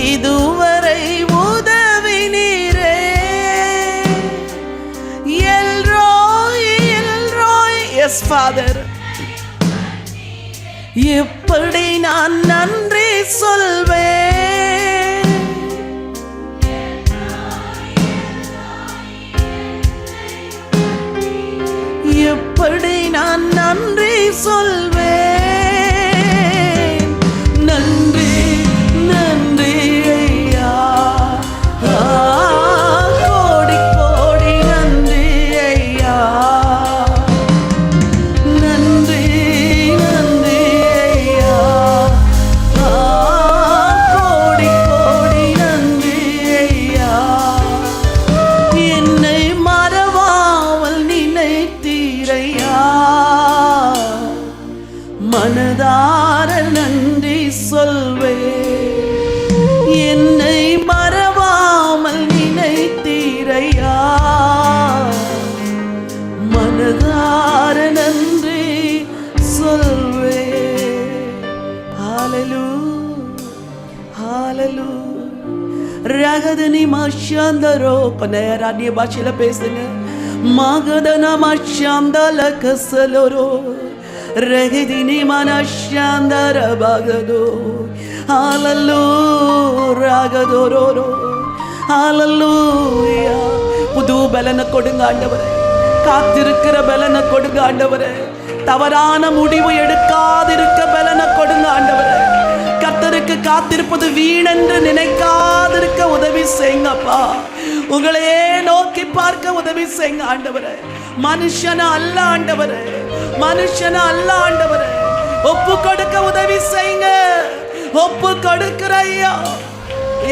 இதுவரை உதவி நீரே. El Roi El Roi. Yes father. எப்படி நான் நன்றி சொல்வேன்? எப்படி நான் நன்றி சொல்வேன்? நன்றி நன்றி ஐயா. கோடி கோடி நன்றி ஐயா. நன்றி நன்றி ஐயா. கோடி கோடி நன்றி ஐயா. என்னை மறவாமல் நினைத்தீரையா, மனதார நன்றி சொல்வே. என்னை மறவாமல் நினைத்தீரையா, மனதார நன்றி சொல்வே. ஹalleluya ஹalleluya. ரகதனி மாஷாந்தரோ. கொஞ்ச நேரம் அந்நிய பாஷையில பேசுங்க. மகதன மாஷாந்தல கசலரோ ரகதினி மனஷாந்தர பகதோ. ஹalleluya ரகதோரோ. ஹalleluya. புது பலனை கொடுங்க ஆண்டவரே. காத்திருக்கிற பலனை கொடுங்க ஆண்டவரே. தவறான முடிவு எடுக்காதிருக்க பலனை கொடுங்க ஆண்டவரே. கர்த்தருக்கு காத்திருப்பது வீணென்று நினைக்காதிருக்க உதவி செய்யுங்கப்பா. உங்களையே நோக்கி பார்க்க உதவி செய்யுங்க ஆண்டவரே. மனுஷன அல்ல ஆண்டவரே, மனுஷன அல்ல ஆண்டவரே. ஒப்பு கொடுக்க உதவி செய்யுங்க. ஒப்பு கொடுக்கிற ஐயா.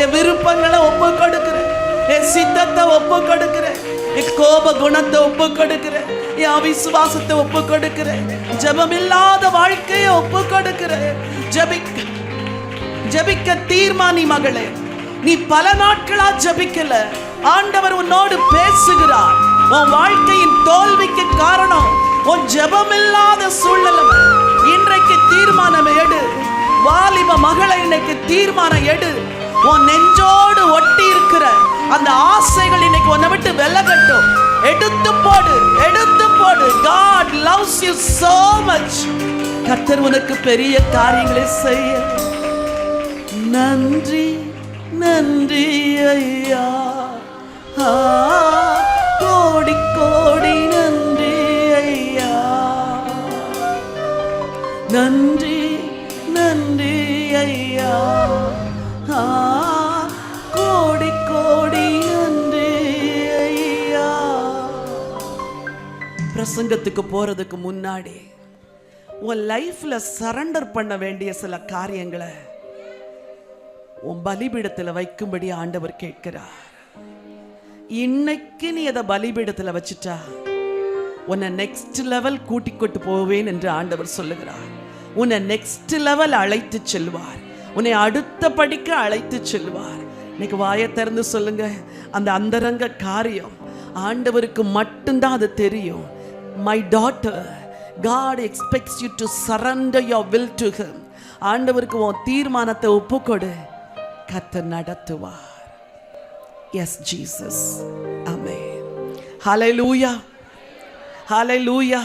என் விருப்பங்களை ஒப்பு கொடுக்கிறேன், என் சித்தத்தை ஒப்பு கொடுக்கிறேன், என் கோப குணத்தை ஒப்பு கொடுக்கிறேன், என் அவிசுவாசத்தை ஒப்பு கொடுக்கிறேன், ஜெபமில்லாத வாழ்க்கையை ஒப்பு கொடுக்கிறேன். ஜெபிக்க தீர்மானி மகளே. நீ பல நாட்களா ஜெபிக்கல. ஆண்டவர் உன்னோடு பேசுகிறார். உன் வாழ்க்கையின் தோல்விக்கு காரணம் உன் ஜெபமில்லாத சூழ்நிலை. இன்றைக்கு தீர்மானம் எடு. வாலிப மகளை இன்னைக்கு தீர்மானம் எடு. உன் நெஞ்சோடு ஒட்டி இருக்கிற அந்த ஆசைகள் இன்னைக்கு உன்னை விட்டு விலகட்டும். எடுத்து போடு, எடுத்து போடு. God loves you so much. கர்த்தர் உனக்கு பெரிய காரியங்களை செய்ய. நன்றி நன்றி ஐயா. கோடி கோடி நன்றி ஐயா. நன்றி நன்றி ஐயா. கோடி கோடி நன்றி ஐயா. பிரசங்கத்துக்கு போறதுக்கு முன்னாடி உன் லைஃப்ல சரண்டர் பண்ண வேண்டிய சில காரியங்களை உன் பலிபீடத்தில் வைக்கும்படி ஆண்டவர் கேட்கிறார். இன்னைக்கு நீ அதை பலிபீடத்தில் வச்சுட்டா உன்னை நெக்ஸ்ட் லெவல் கூட்டிக்கொண்டு போவேன் என்று ஆண்டவர் சொல்லுகிறார். உன்னை நெக்ஸ்ட் லெவல் அழைத்து செல்வார். உன்னை அடுத்த படிக்க அழைத்து செல்வார். இன்னைக்கு வாயை திறந்து சொல்லுங்க, அந்த அந்தரங்க காரியம் ஆண்டவருக்கு மட்டும்தான் அது தெரியும். My daughter, God expects you to surrender your will to him. ஆண்டவருக்கு உன் தீர்மானத்தை ஒப்புக்கொடு, கர்த்தர் நடத்துவார். எஸ் ஜீசஸ், ஆமென், ஹல்லேலூயா, ஹல்லேலூயா.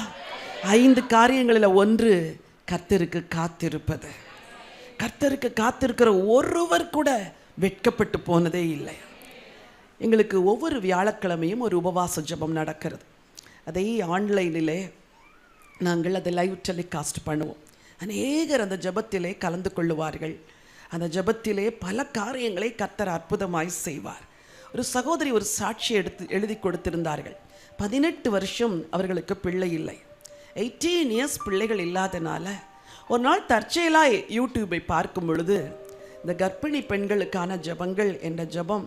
5 காரியங்களில் ஒன்று கர்த்தருக்கு காத்திருப்பது. கர்த்தருக்கு காத்திருக்கிற ஒருவர் கூட வெட்கப்பட்டு போனதே இல்லை. எங்களுக்கு ஒவ்வொரு வியாழக்கிழமையும் ஒரு உபவாச ஜெபம் நடக்கிறது. அதை ஆன்லைனிலே நாங்கள் அதை லைவ் டெலிகாஸ்ட் பண்ணுவோம். அநேகர் அந்த ஜெபத்திலே கலந்து கொள்ளுவார்கள். அந்த ஜெபத்திலே பல காரியங்களை கர்த்தர் அற்புதமாய் செய்வார். ஒரு சகோதரி ஒரு சாட்சி எழுதி கொடுத்திருந்தார்கள். 18 வருஷம் அவர்களுக்கு பிள்ளை இல்லை. 18 இயர்ஸ் பிள்ளைகள் இல்லாதனால ஒரு நாள் தற்செயலாய் யூடியூபை பார்க்கும் பொழுது இந்த கர்ப்பிணி பெண்களுக்கான ஜெபங்கள் என்ற ஜெபம்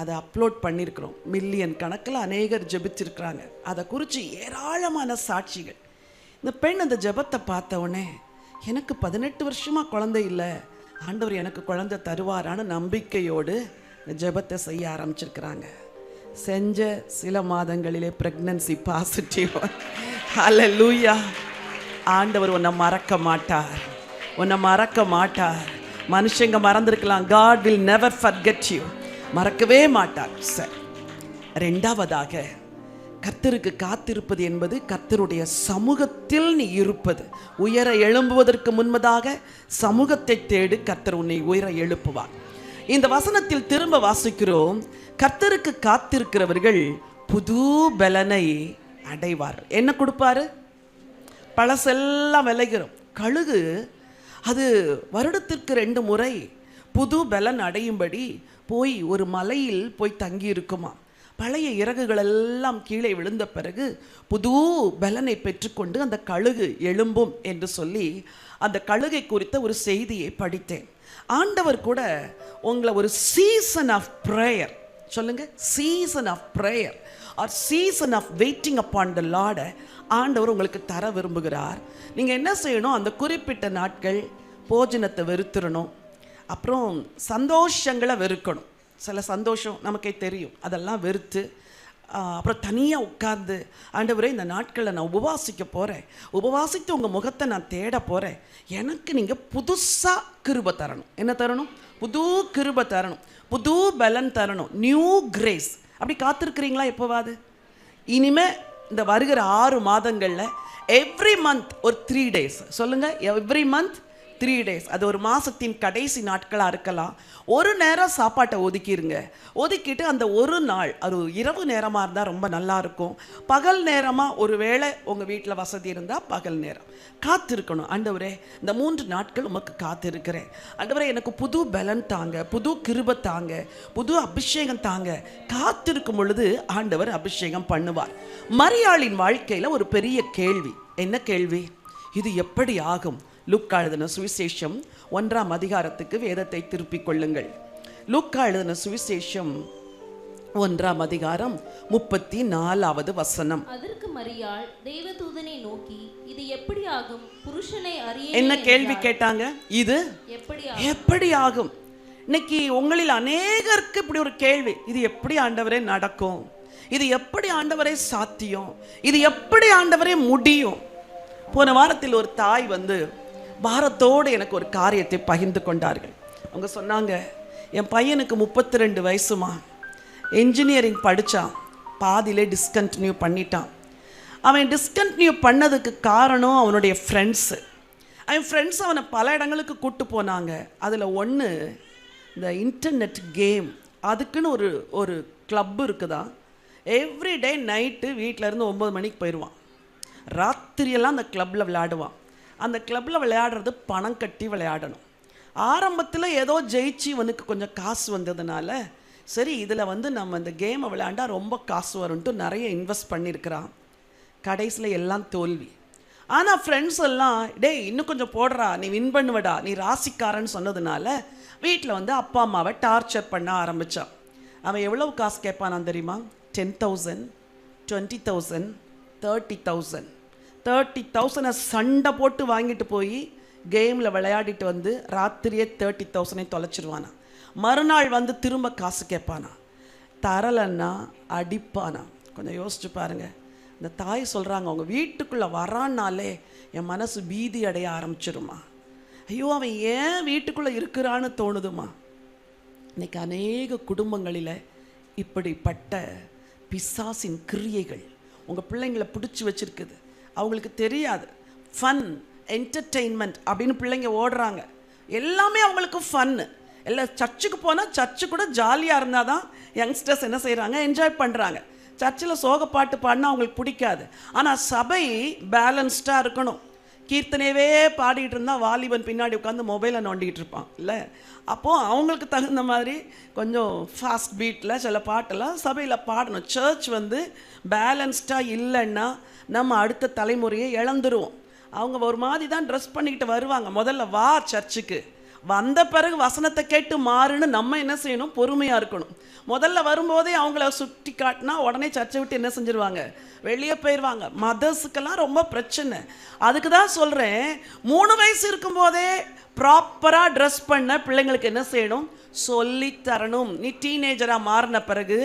அதை அப்லோட் பண்ணியிருக்கிறோம். மில்லியன் கணக்கில் அநேகர் ஜெபிச்சிருக்கிறாங்க. அதை குறித்து ஏராளமான சாட்சிகள். இந்த பெண் அந்த ஜெபத்தை பார்த்த உடனே எனக்கு 18 வருஷமாக குழந்தை இல்லை, ஆண்டவர் எனக்கு குழந்தை தருவாரான நம்பிக்கையோடு இந்த ஜெபத்தை செய்ய ஆரம்பிச்சிருக்கிறாங்க. செஞ்ச சில மாதங்களிலே பிரெக்னன்சி பாசிட்டிவ். ஹல்லேலூயா. ஆண்டவர் உன்னை மறக்க மாட்டார், உன்னை மறக்க மாட்டார். மனுஷங்க மறந்துருக்கலாம், God will never forget you. மறக்கவே மாட்டார். சரி, 2வதாக கர்த்தருக்கு காத்திருப்பது என்பது கர்த்தருடைய சமூகத்தில் நீ இருப்பது. உயர எழும்புவதற்கு முன்பதாக சமூகத்தை தேடு, கர்த்தர் உன்னை உயர எழுப்புவார். இந்த வசனத்தில் திரும்ப வாசிக்கிறோம், கர்த்தருக்கு காத்திருக்கிறவர்கள் புது பலனை அடைவார்கள். என்ன கொடுப்பாரு? பழசெல்லாம் விளைகிறோம். கழுகு அது வருடத்திற்கு 2 முறை புது பலன் அடையும்படி போய் ஒரு மலையில் போய் தங்கி இருக்குமா. பழைய இறகுகள் எல்லாம் கீழே விழுந்த பிறகு புது பலனை பெற்றுக்கொண்டு அந்த கழுகு எழும்பும் என்று சொல்லி அந்த கழுகை குறித்த ஒரு செய்தியை படித்தேன். ஆண்டவர் கூட உங்களை ஒரு சீசன் ஆஃப் ப்ரேயர், சொல்லுங்க, season of prayer or season of waiting upon the லார்டை ஆண்டவர் உங்களுக்கு தர விரும்புகிறார். நீங்கள் என்ன செய்யணும்? அந்த குறிப்பிட்ட நாட்கள் போஜனத்தை வெறுத்துடணும், அப்புறம் சந்தோஷங்களை வெறுக்கணும். சில சந்தோஷம் நமக்கே தெரியும், அதெல்லாம் வெறுத்து அப்புறம் தனியாக உட்கார்ந்து, ஆண்டவரே இந்த நாட்களில் நான் உபவாசிக்க போகிறேன், உபவாசித்து உங்கள் முகத்தை நான் தேட போகிறேன், எனக்கு நீங்கள் புதுசாக கிருபை தரணும். என்ன தரணும்? புது கிருபை தரணும், புது பலன் தரணும், நியூ கிரேஸ். அப்படி காத்திருக்கிறீங்களா? எப்போவாது இனிமே இந்த வருகிற 6 மாதங்களில் எவ்ரி மந்த் ஒரு 3 days சொல்லுங்கள், எவ்ரி மந்த் 3 days. அது ஒரு மாதத்தின் கடைசி நாட்களாக இருக்கலாம். ஒரு நேரம் சாப்பாட்டை ஒதுக்கிடுங்க. ஒதுக்கிட்டு அந்த ஒரு நாள், அது இரவு நேரமாக இருந்தால் ரொம்ப நல்லாயிருக்கும், பகல் நேரமாக ஒரு வேளை உங்கள் வீட்டில் வசதி இருந்தால் பகல் நேரம் காத்திருக்கணும். ஆண்டவரே இந்த 3 நாட்கள் உமக்கு காத்திருக்கிறேன், ஆண்டவரே எனக்கு புது பலன் தாங்க, புது கிருபை தாங்க, புது அபிஷேகம் தாங்க. காத்திருக்கும் பொழுது ஆண்டவர் அபிஷேகம் பண்ணுவார். மரியாளின் வாழ்க்கையில் ஒரு பெரிய கேள்வி. என்ன கேள்வி? இது எப்படி ஆகும்? லூக்கா எழுதின சுவிசேஷம் 1ஆம் அதிகாரத்துக்கு வேதத்தை திருப்பிக் கொள்ளுங்கள். லூக்கா எழுதின சுவிசேஷம் 1ஆம் அதிகாரம் 34வது வசனம். அதற்கு மரியாள் தேவதூதனை நோக்கி, இது எப்படி ஆகும்? புருஷனை அறிய. என்ன கேள்வி கேட்டாங்க? இது எப்படி ஆகும்? இன்னைக்கு உங்களில் அநேகருக்கு இப்படி ஒரு கேள்வி, இது எப்படி ஆண்டவரே நடக்கும்? இது எப்படி ஆண்டவரே சாத்தியம்? இது எப்படி ஆண்டவரே முடியும்? போன வாரத்தில் ஒரு தாய் பாரத்தோடு எனக்கு ஒரு காரியத்தை பகிர்ந்து கொண்டார்கள். அவங்க சொன்னாங்க, என் பையனுக்கு 32 வயசுமா, என்ஜினியரிங் படித்தான், பாதியிலே டிஸ்கண்டினியூ பண்ணிட்டான். அவன் டிஸ்கண்டினியூ பண்ணதுக்கு காரணம் அவனுடைய ஃப்ரெண்ட்ஸு. அவன் ஃப்ரெண்ட்ஸ் அவனை பல இடங்களுக்கு கூப்பிட்டு போனாங்க. அதில் ஒன்று இந்த இன்டர்நெட் கேம். அதுக்குன்னு ஒரு கிளப் இருக்குதான். எவ்ரிடே நைட்டு வீட்டிலேருந்து 9 மணிக்கு போயிடுவான். ராத்திரியெல்லாம் அந்த கிளப்பில் விளையாடுவான். அந்த கிளப்பில் விளையாடுறது பணம் கட்டி விளையாடணும். ஆரம்பத்தில் ஏதோ ஜெயிச்சு இவனுக்கு கொஞ்சம் காசு வந்ததுனால, சரி இதில் நம்ம இந்த கேமை விளையாண்டா ரொம்ப காசு வரும்ன்ட்டு நிறைய இன்வெஸ்ட் பண்ணியிருக்கிறான். கடைசியில் எல்லாம் தோல்வி. ஆனால் ஃப்ரெண்ட்ஸ் எல்லாம், டேய் இன்னும் கொஞ்சம் போடுறா, நீ வின் பண்ணுவடா, நீ ராசிக்காரன்னு சொன்னதுனால வீட்டில் அப்பா அம்மாவை டார்ச்சர் பண்ண ஆரம்பித்தான். அவன் எவ்வளவு காசு கேட்பானான் தெரியுமா? 10,000, 20,000, 30,000. 30,000 சண்டை போட்டு வாங்கிட்டு போய் கேமில் விளையாடிட்டு வந்து ராத்திரியே 30,000 தொலைச்சிருவானா. மறுநாள் வந்து திரும்ப காசு கேட்பானா. தரலைன்னா அடிப்பானா. கொஞ்சம் யோசிச்சு பாருங்கள். இந்த தாய் சொல்கிறாங்க, அவங்க வீட்டுக்குள்ளே வரான்னாலே என் மனசு பீதி அடைய ஆரம்பிச்சிருமா. ஐயோ, அவன் ஏன் வீட்டுக்குள்ளே இருக்கிறான்னு தோணுதுமா. இன்னைக்கு அநேக குடும்பங்களில் இப்படிப்பட்ட பிசாசின் கிரியைகள் உங்கள் பிள்ளைங்களை பிடிச்சி வச்சிருக்குது. அவங்களுக்கு தெரியாது. ஃபன், என்டர்டெயின்மெண்ட் அப்படின்னு பிள்ளைங்க ஓடுறாங்க. எல்லாமே அவங்களுக்கு ஃபன்னு. எல்லாம் சர்ச்சுக்கு போனால் சர்ச்சு கூட ஜாலியாக இருந்தால் தான் யங்ஸ்டர்ஸ் என்ன செய்கிறாங்க, என்ஜாய் பண்ணுறாங்க. சர்ச்சில் சோக பாட்டு பாடினா அவங்களுக்கு பிடிக்காது. ஆனால் சபை பேலன்ஸ்டாக இருக்கணும். கீர்த்தனையவே பாடிட்டு இருந்தால் வாலிபன் பின்னாடி உட்காந்து மொபைலை நோண்டிகிட்டு இருப்பான் இல்லை. அப்போது அவங்களுக்கு தகுந்த மாதிரி கொஞ்சம் ஃபாஸ்ட் பீட்டில் சில பாட்டெல்லாம் சபையில் பாடணும். சர்ச் வந்து பேலன்ஸ்டாக இல்லைன்னா நம்ம அடுத்த தலைமுறையை இழந்துருவோம். அவங்க ஒரு மாதிரி தான் ட்ரெஸ் பண்ணிக்கிட்டு வருவாங்க. முதல்ல வா சர்ச்சுக்கு, வந்த பிறகு வசனத்தை கேட்டு மாறுன்னு நம்ம என்ன செய்யணும், பொறுமையாக இருக்கணும். முதல்ல வரும்போதே அவங்கள சுட்டி காட்டினா உடனே சர்ச்சை விட்டு என்ன செஞ்சிருவாங்க, வெளியே போயிடுவாங்க. மதர்ஸுக்கெல்லாம் ரொம்ப பிரச்சனை. அதுக்கு தான் சொல்கிறேன், 3 வயசு இருக்கும்போதே ப்ராப்பராக ட்ரெஸ் பண்ண பிள்ளைங்களுக்கு என்ன செய்யணும், சொல்லி தரணும். நீ டீனேஜராக மாறின பிறகு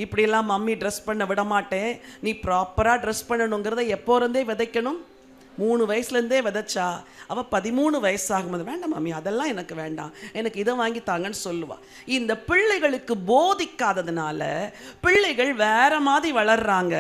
இப்படியெல்லாம் மம்மி ட்ரெஸ் பண்ண விட மாட்டேன், நீ ப்ராப்பராக ட்ரெஸ் பண்ணணுங்கிறத எப்போ இருந்தே விதைக்கணும். 3 வயசுலேருந்தே விதைச்சா அவள் 13 வயசாகும்போது வேண்டாம் மம்மி அதெல்லாம் எனக்கு வேண்டாம், எனக்கு இதை வாங்கி தாங்கன்னு சொல்லுவாள். இந்த பிள்ளைகளுக்கு போதிக்காததுனால பிள்ளைகள் வேற மாதிரி வளர்றாங்க.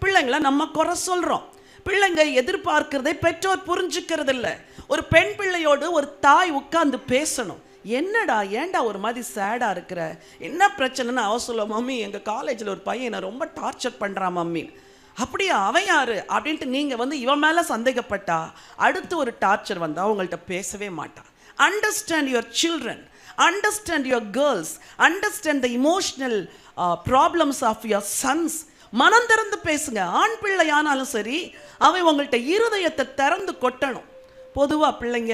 பிள்ளைங்களை நம்ம குறை சொல்கிறோம். பிள்ளைங்க எதிர்பார்க்கிறதை பெற்றோர் புரிஞ்சுக்கிறது இல்லை. ஒரு பெண் பிள்ளையோடு ஒரு தாய் உட்கார்ந்து பேசணும். என்னடா ஏன்டா ஒரு மாதிரி சேடாக இருக்கிற, என்ன பிரச்சனைன்னு அவ சொல்ல, மம்மி எங்கள் காலேஜில் ஒரு பையன் என்னை ரொம்ப டார்ச்சர் பண்ணுறான் மம்மி. அப்படியா, அவன் யாரு அப்படின்ட்டு நீங்கள் வந்து இவன் மேலே சந்தேகப்பட்டா அடுத்து ஒரு டார்ச்சர் வந்தால் அவங்கள்ட்ட பேசவே மாட்டான். Understand your children, understand your girls, understand the emotional problems of your sons. மனம் திறந்து பேசுங்க. ஆண் பிள்ளையானாலும் சரி, அவன் உங்கள்கிட்ட இருதயத்தை திறந்து கொட்டணும். பொதுவாக பிள்ளைங்க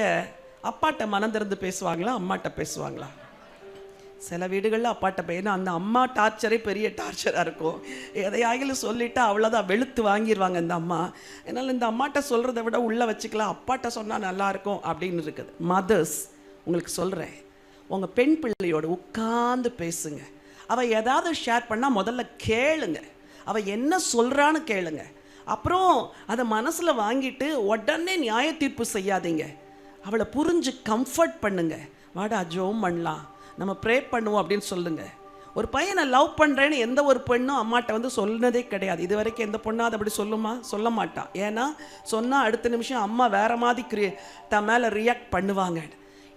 அப்பாட்ட மனம் திறந்து பேசுவாங்களா, அம்மாட்ட பேசுவாங்களா? சில வீடுகளில் அப்பாட்ட ஏன்னா அந்த அம்மா டார்ச்சரே பெரிய டார்ச்சராக இருக்கும். எதையாகிலும் சொல்லிவிட்டு அவ்வளோதான் வெளுத்து வாங்கிடுவாங்க இந்த அம்மா. என்னால் இந்த அம்மாட்ட சொல்கிறத விட உள்ளே வச்சுக்கலாம், அப்பாட்ட சொன்னால் நல்லாயிருக்கும் அப்படின்னு இருக்குது. மதர்ஸ், உங்களுக்கு சொல்கிறேன், உங்கள் பெண் பிள்ளையோடு உட்கார்ந்து பேசுங்க. அவள் ஏதாவது ஷேர் பண்ணால் முதல்ல கேளுங்க. அவள் என்ன சொல்கிறான்னு கேளுங்க. அப்புறம் அதை மனசில் வாங்கிட்டு உடனே நியாய தீர்ப்பு செய்யாதீங்க. அவளை புரிஞ்சு கம்ஃபர்ட் பண்ணுங்க. வாடா ஜோம் பண்ணலாம், நம்ம ப்ரே பண்ணுவோம் அப்படின்னு சொல்லுங்கள். ஒரு பையனை லவ் பண்ணுறேன்னு எந்த ஒரு பெண்ணும் அம்மாட்ட வந்து சொன்னதே கிடையாது. இது வரைக்கும் எந்த பொண்ணாக அதை அப்படி சொல்லுமா, சொல்ல மாட்டான். ஏன்னா சொன்னால் அடுத்த நிமிஷம் அம்மா வேறு மாதிரி தன் மேலே ரியாக்ட் பண்ணுவாங்க.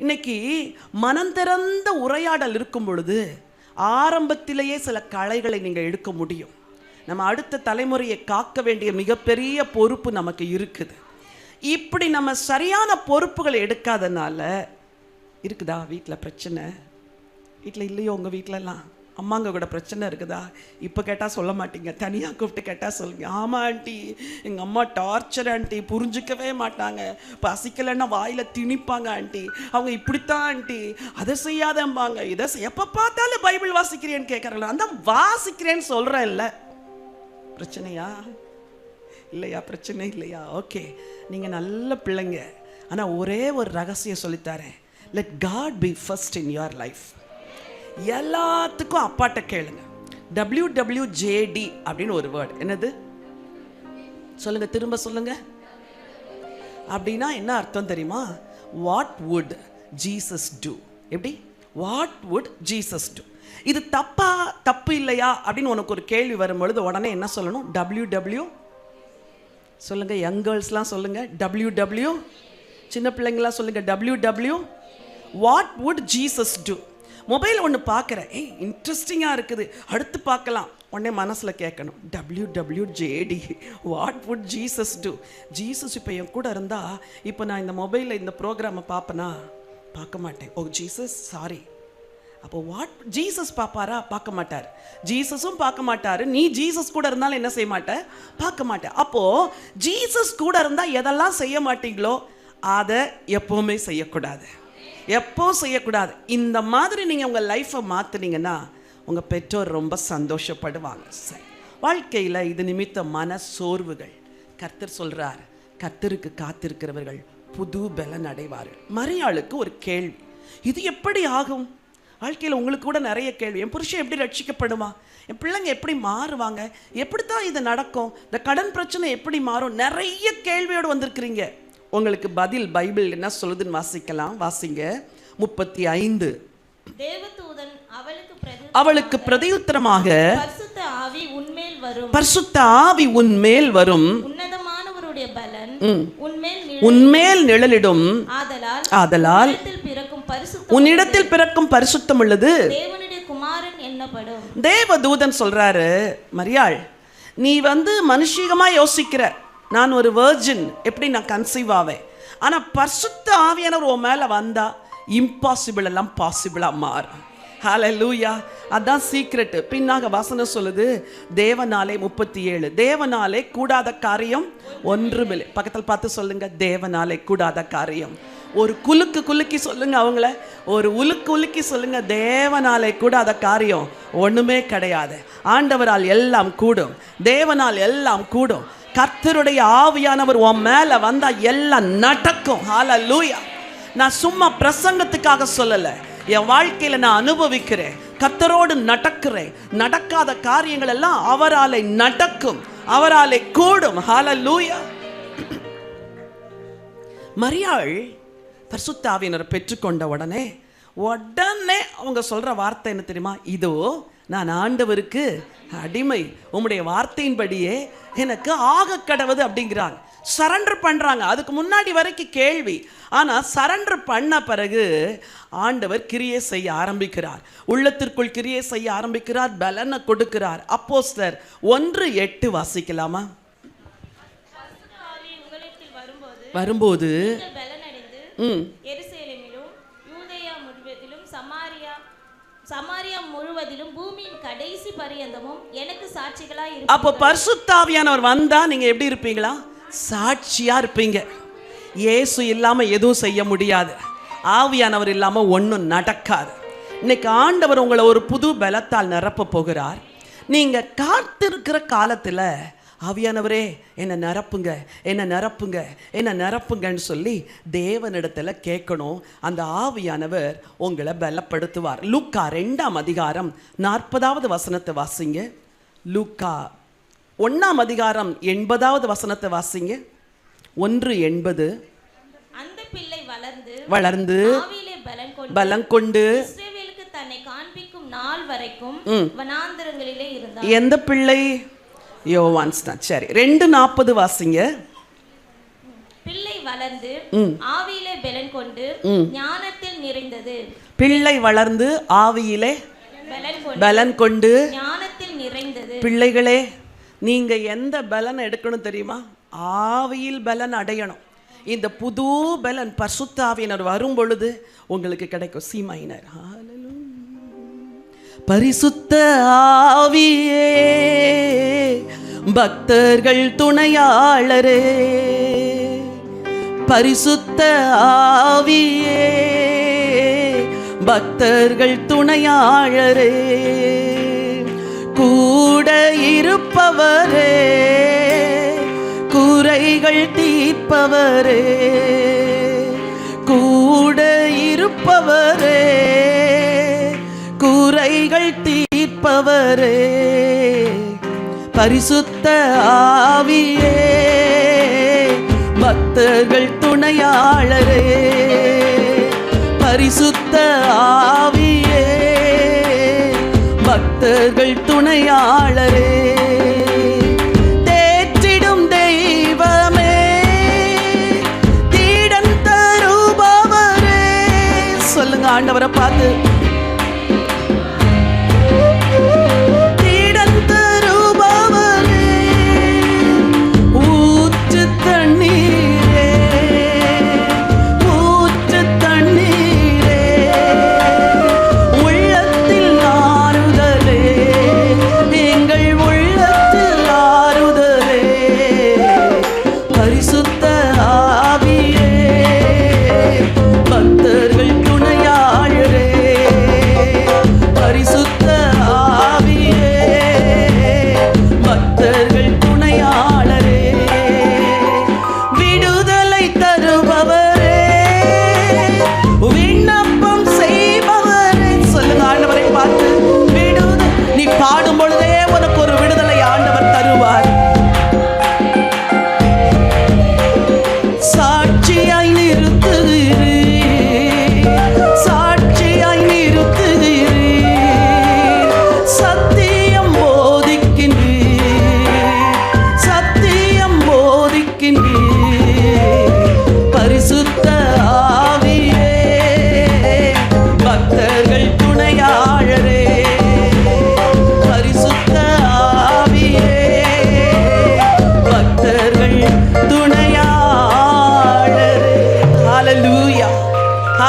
இன்னைக்கு மனம் திறந்த உரையாடல் இருக்கும் பொழுது ஆரம்பத்திலேயே சில களைகளை நீங்கள் எடுக்க முடியும். நம்ம அடுத்த தலைமுறையை காக்க வேண்டிய மிகப்பெரிய பொறுப்பு நமக்கு இருக்குது. இப்படி நம்ம சரியான பொறுப்புகளை எடுக்காதனால இருக்குதா வீட்டில் பிரச்சனை? வீட்டில் இல்லையோ உங்கள் வீட்டிலலாம் அம்மாங்க கூட பிரச்சனை இருக்குதா? இப்போ கேட்டால் சொல்ல மாட்டீங்க, தனியாக கூப்பிட்டு கேட்டால் சொல்லுங்க. ஆமாம் ஆண்டி, எங்கள் அம்மா டார்ச்சர் ஆண்டி, புரிஞ்சிக்கவே மாட்டாங்க, பசிக்கலைன்னா வாயில் திணிப்பாங்க ஆண்டி, அவங்க இப்படித்தான் ஆண்டி, அதை செய்யாதம்பாங்க, இதை எப்போ பார்த்தாலும் பைபிள் வாசிக்கிறேன்னு கேட்குறாங்களா? அந்த வாசிக்கிறேன்னு சொல்கிறேன் இல்லை, பிரச்சனையா இல்லையா? பிரச்சனை இல்லையா? ஓகே, நீங்கள் நல்ல பிள்ளைங்க. ஆனால் ஒரே ஒரு ரகசியம் சொல்லித்தரேன். Let God be first in your life. எல்லாத்துக்கும் அப்பாட்ட கேளுங்க. WWJD அப்படின்னு ஒரு வேர்ட், என்னது சொல்லுங்க, திரும்ப சொல்லுங்க. அப்படின்னா என்ன அர்த்தம் தெரியுமா? What would Jesus do? எப்படி? What would Jesus do? இது தப்பு இல்லையா அப்படின்னு உனக்கு ஒரு கேள்வி வரும்பொழுது உடனே என்ன சொல்லணும்? WW சொல்லுங்க. யங் கேர்ள்ஸ்லாம் சொல்லுங்க WW. சின்ன பிள்ளைங்களாம் சொல்லுங்க WW. What would Jesus two? Mobile ஒன்று பார்க்குறேன், இன்ட்ரெஸ்டிங்காக இருக்குது, அடுத்து பார்க்கலாம், உடனே மனசில் கேட்கணும் WWJD. What would Jesus two? Jesus இப்போ என் கூட இருந்தால் இப்போ நான் இந்த மொபைலில் இந்த ப்ரோக்ராமை பார்ப்பேனா? பார்க்க மாட்டேன். ஓ ஜீசஸ் சாரி. அப்போ வாட் ஜீசஸ் பார்ப்பாரா? பார்க்க மாட்டார். ஜீசஸும் பார்க்க மாட்டார். நீ ஜீசஸ் கூட இருந்தாலும் என்ன செய்ய மாட்டேன்? பார்க்க மாட்டேன். அப்போது ஜீசஸ் கூட இருந்தால் எதெல்லாம் செய்ய மாட்டீங்களோ அதை எப்போவுமே செய்யக்கூடாது, எப்போ செய்யக்கூடாது. இந்த மாதிரி நீங்கள் உங்கள் லைஃப்பை மாற்றினீங்கன்னா உங்கள் பெற்றோர் ரொம்ப சந்தோஷப்படுவாங்க. சரி, வாழ்க்கையில் இது நிமித்த மன சோர்வுகள். கர்த்தர் சொல்றார், கர்த்தருக்கு காத்திருக்கிறவர்கள் புது பலன் அடைவார்கள். மரியாளுக்கு ஒரு கேள்வி, இது எப்படி ஆகும்? வாழ்க்கையில் உங்களுக்கு கூட நிறைய கேள்வி. என் புருஷன் எப்படி ரட்சிக்கப்படுமா? என் பிள்ளைங்க எப்படி மாறுவாங்க? எப்படித்தான் இது நடக்கும்? இந்த கடன் பிரச்சனை எப்படி மாறும்? நிறைய கேள்வியோடு வந்திருக்கிறீங்க. உங்களுக்கு பதில் பைபிள் என்ன சொல்லுதுன்னு வாசிக்கலாம். வாசிங்க 35. தேவதூதன் அவளுக்கு பிரதியுத்தரமாக, பரிசுத்த ஆவி உன்மேல் வரும், பரிசுத்த ஆவி உன்மேல் வரும், உன்னதமானவருடைய பலன் உன்மேல் நிழலிடும், ஆதலால் உன்னிடத்தில் பிறக்கும் பரிசுத்தம் உள்ளது தேவனுடைய குமாரன் என்னப்படும். தேவதூதன் சொல்றாரு, மரியாள், நீ மனுஷிகமா யோசிக்கிற, நான் ஒரு வெர்ஜின், எப்படி நான் கன்சீவ் ஆவேன்? ஆனா பரிசுத்த ஆவியானவர் உன் மேல வந்தா இம்பாசிபிள் எல்லாம் பாசிபிளா மாறும். ஹல்லேலூயா. அதான் சீக்ரெட். பின்னாக வசனம் சொல்லுது, தேவனாலே 37, தேவனாலே கூடாத காரியம் ஒன்றுமில்லை. பக்கத்தில் பார்த்து சொல்லுங்க, தேவனாலே கூடாத காரியம். ஒரு குலுக்கி சொல்லுங்க, அவங்கள ஒரு உலுக்கி சொல்லுங்க, தேவனாலே கூடாத காரியம் ஒண்ணுமே கிடையாது. ஆண்டவரால் எல்லாம் கூடும், தேவனால் எல்லாம் கூடும். கர்த்தருடைய ஆவியானவர் உன் மேல வந்தா எல்லாம் நடக்கும். ஹல்லேலூயா. நான் சும்மா பிரசங்கத்துக்காக சொல்லல, என் வாழ்க்கையில நான் அனுபவிக்கிறேன். கர்த்தரோடு நடக்கிறேன். நடக்காத காரியங்கள் எல்லாம் அவராலே நடக்கும், அவராலே கூடும். ஹல்லேலூயா. மரியாள் பரிசுத்த ஆவியானவரை பெற்றுக்கொண்ட உடனே அவங்க சொல்ற வார்த்தை என்ன தெரியுமா? இதோ நான் ஆண்டவருக்கு அடிமை, உம்முடைய வார்த்தையின்படியே எனக்கு ஆக கடவுது அப்படிங்கிறாங்க. சரண்டர் பண்றாங்க. அதுக்கு முன்னாடி வரைக்கும் கேள்வி. ஆனா சரண்டர் பண்ண பிறகு ஆண்டவர் கிரியை செய்ய ஆரம்பிக்கிறார். உள்ளத்திற்குள் கிரியை செய்ய ஆரம்பிக்கிறார், பலனை கொடுக்கிறார். அப்போஸ்தலர் 1:8 வாசிக்கலாமா? வரும்போது எருசலேமிலும் யூதேயா முழுவதிலும் சமாரியா முழுவதிலும் பூமியின் கடைசி பரியந்தமும் எனக்கு சாட்சிகளாய் இருப்பீர்கள். அப்போ பரிசுத்த ஆவியானவர் வந்தா நீங்க எப்படி இருப்பீங்களா? சாட்சியா இருப்பீங்க. இயேசு இல்லாம எதுவும் செய்ய முடியாது, ஆவியானவர் இல்லாம ஒன்றும் நடக்காது. இன்னைக்கு ஆண்டவர் உங்களை ஒரு புது பலத்தால் நிரப்ப போகிறார். நீங்க காத்திருக்கிற காலத்துல ஆவியானவரே என்ன நிரப்புங்க, என்ன நிரப்புங்க, என்ன நிரப்புங்கன்னு சொல்லி தேவனிடத்துல கேட்கணும். அந்த ஆவியானவர் உங்களை பலப்படுத்துவார். லூக்கா 2ஆம் அதிகாரம் 40வது வசனத்தை வாசிங்க. லூக்கா 1ஆம் அதிகாரம் 80வது வசனத்தை வாசிங்க. 1:80. அந்த பிள்ளை வளர்ந்து பலம் கொண்டு இஸ்ரவேலுக்கு தன்னை காண்பிக்கும் நாள் வரைக்கும் வனாந்தரங்களிலே இருந்தார். எந்த பிள்ளை? யோவான்ஸ் தான். சரி, 2:40 வாசிங்க. பிள்ளை வளர்ந்து ஆவியிலே பலன் கொண்டு ஞானத்தில் நிறைந்தது. பிள்ளை வளர்ந்து ஆவியிலே பலன் கொண்டு ஞானத்தில் நிறைந்தது. பிள்ளைகளே, நீங்க எந்த பலன் எடுக்கணும் தெரியுமா? ஆவியில் பலன் அடையணும். இந்த புது பலன் பரிசுத்த ஆவியினர் வரும் பொழுது உங்களுக்கு கிடைக்கும். C minor. பரிசுத்த ஆவியே பக்தர்கள் துணையாளரே, பரிசுத்த ஆவியே பக்தர்கள் துணையாளரே, கூட இருப்பவரே, குறைகள் தீர்ப்பவரே, கூட இருப்பவரே, குறைகள் தீர்ப்பவரே, பரிசுத்த ஆவியே பக்தர்கள் துணையாளரே, பரிசுத்த ஆவியே பக்தர்கள் துணையாளரே, தேற்றிடும் தெய்வமே, தீடன் தருபவரே. சொல்லுங்க ஆண்டவரை பார்த்து, பக்தர்கள் துணையாளரே,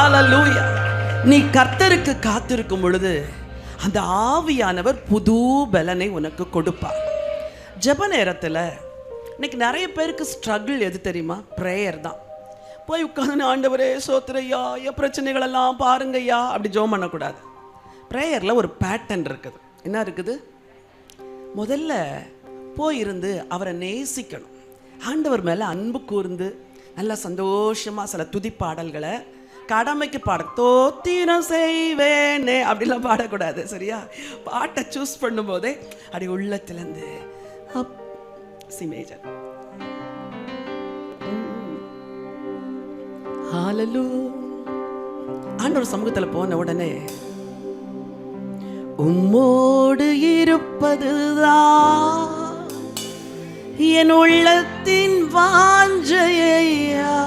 ஹalleluya. நீ கர்த்தருக்கு காத்திருக்கும் பொழுது அந்த ஆவியானவர் புது பலனை உனக்கு கொடுப்பார். ஜெப நேரத்தில் இன்னைக்கு நிறைய பேருக்கு ஸ்ட்ரகிள் எது தெரியுமா? ப்ரேயர் தான். போய் உட்காந்து ஆண்டவரே சோத்திரையா என் பிரச்சனைகளெல்லாம் பாருங்கய்யா அப்படி ஜெபம் பண்ணக்கூடாது. ப்ரேயரில் ஒரு பேட்டர்ன் இருக்குது. என்ன இருக்குது? முதல்ல போயிருந்து அவரை நேசிக்கணும். ஆண்டவர் மேலே அன்பு கூர்ந்து நல்லா சந்தோஷமாக சில துதி பாடல்களை கடமைக்கு பாட, தோத்திரம் செய்வேனே அப்படிலாம் பாடக்கூடாது. சரியா? பாட்டை சூஸ் பண்ணும்போதே அப்படி உள்ளத்திலேருந்து சி மேஜர் ஹalleluya. ஆண்டவர் சமூகத்தில் போன உடனே உம்மோடு இருப்பதுதான் என் உள்ளத்தின் வாஞ்சையா,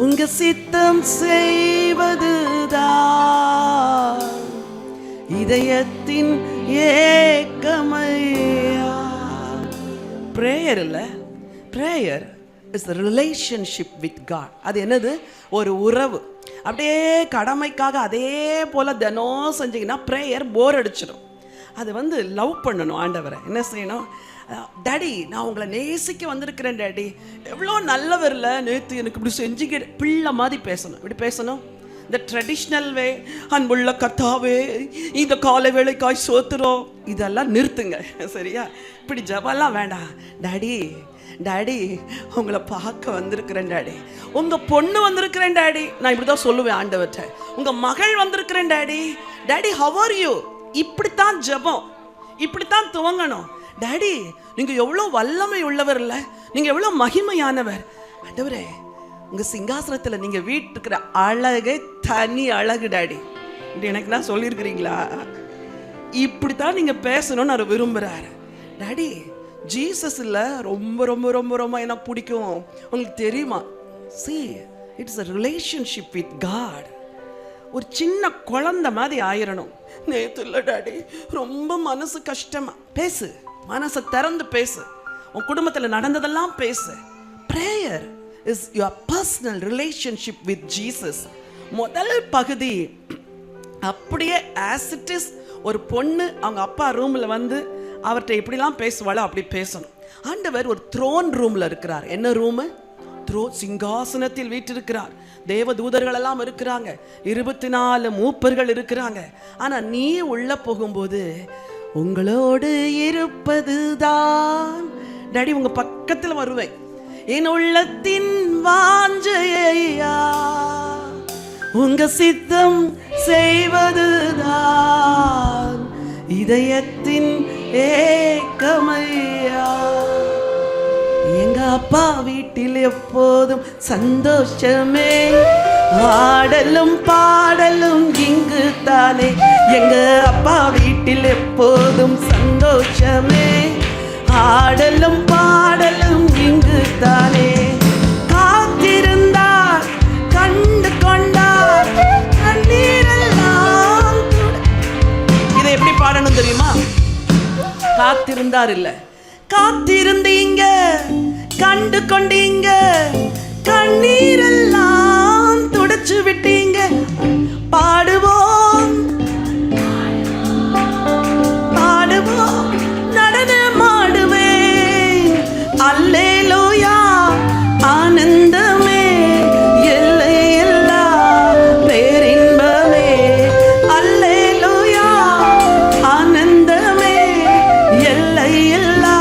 உங்க சித்தம் செய்வதுதான் இதயத்தின் ஏக்கமையா. பிரேயர் இல்ல, prayer is the relationship with God. அது என்னது? ஒரு உறவு. அப்படியே கடமைக்காக அதே போல் தினம் செஞ்சிங்கன்னா ப்ரேயர் போர் அடிச்சிடும். அது லவ் பண்ணணும் ஆண்டவரை. என்ன செய்யணும்? டாடி நான் உங்களை நேசிக்க வந்திருக்கிறேன் டாடி, எவ்வளோ நல்லவரில் நேற்று எனக்கு இப்படி செஞ்சுக்க, பிள்ளை மாதிரி பேசணும். இப்படி பேசணும். இந்த ட்ரெடிஷ்னல் வே, அன்புள்ள கர்த்தாவே இந்த காலை வேளைக்காய் சோத்துறோம், இதெல்லாம் நிறுத்துங்க. சரியா? இப்படி ஜபெல்லாம் வேண்டாம். டாடி டாடி உங்களை பார்க்க வந்திருக்கிறேன் டாடி, உங்கள் பொண்ணு வந்திருக்கிறேன் டாடி. நான் இப்படி தான் சொல்லுவேன் ஆண்டவர்கிட்ட, உங்கள் மகள் வந்திருக்கிறேன் daddy. Daddy how are you? இப்படித்தான் ஜபம், இப்படித்தான் துவங்கணும். டாடி நீங்கள் எவ்வளோ வல்லமை உள்ளவர் இல்லை, நீங்கள் எவ்வளோ மகிமையானவர். ஆண்டவரே உங்கள் சிங்காசனத்தில் நீங்கள் வீட்டுக்கிற அழகே தனி அழகு டாடி. இப்படி எனக்கு நான் சொல்லியிருக்கிறீங்களா? இப்படித்தான் நீங்கள் பேசணும்னு நான் விரும்புகிறார். டாடி ஜீசஸ் இல்லை ரொம்ப ரொம்ப ரொம்ப ரொம்ப எனக்கு பிடிக்கும், உங்களுக்கு தெரியுமா? See, it is a relationship with God. ஒரு சின்ன குழந்தை மாதிரி ஆயிரணும். நேற்று இல்லை டாடி ரொம்ப மனசு கஷ்டமா. பேசு, மனசை திறந்து பேசு, உன் குடும்பத்தில் நடந்ததெல்லாம் பேசு. Prayer is your personal relationship with Jesus. முதல் பகுதி அப்படியே as it is. ஒரு பொண்ணு அவங்க அப்பா ரூமில் அவர்கிட்ட எப்படிலாம் பேசுவாளோ அப்படி பேசணும். ஆண்டவர் ஒரு த்ரோன் ரூமில் இருக்கிறார். என்ன ரூமு? சிங்காசனத்தில் வீற்றிருக்கிறார். தேவ தூதர்கள் எல்லாம் இருக்கிறாங்க, 24 மூப்பர்கள் இருக்கிறாங்க. ஆனால் நீ உள்ள போகும்போது உங்களோடு இருப்பதுதான் டாடி, உங்க பக்கத்தில் வருவேன். என் உள்ளத்தின் வாஞ்சையா, உங்க சித்தம் செய்வதுதான் இதயத்தின் ஏக்கமையா. எங்க அப்பா வீட்டில் எப்போதும் சந்தோஷமே, ஆடலும் பாடலும் இங்கு தானே. எங்க அப்பா வீட்டில் எப்போதும் சந்தோஷமே, ஆடலும் பாடலும் இங்கு தானே. காத்திருந்தார் கண்டு கொண்டார் கண்ணீரெல்லாம். இதை எப்படி பாடணும் தெரியுமா? காத்திருந்தார் இல்ல, காத்திருந்தீங்க கண்டு கொண்டீங்க கண்ணீரெல்லாம் துடைச்சு விட்டீங்க. பாடுவோம் பாடுவோம் நடனமாடுவேன் அல்லேலூயா ஆனந்தமே எல்லை எல்லா பேரின்பமே. அல்லேலூயா ஆனந்தமே எல்லை எல்லா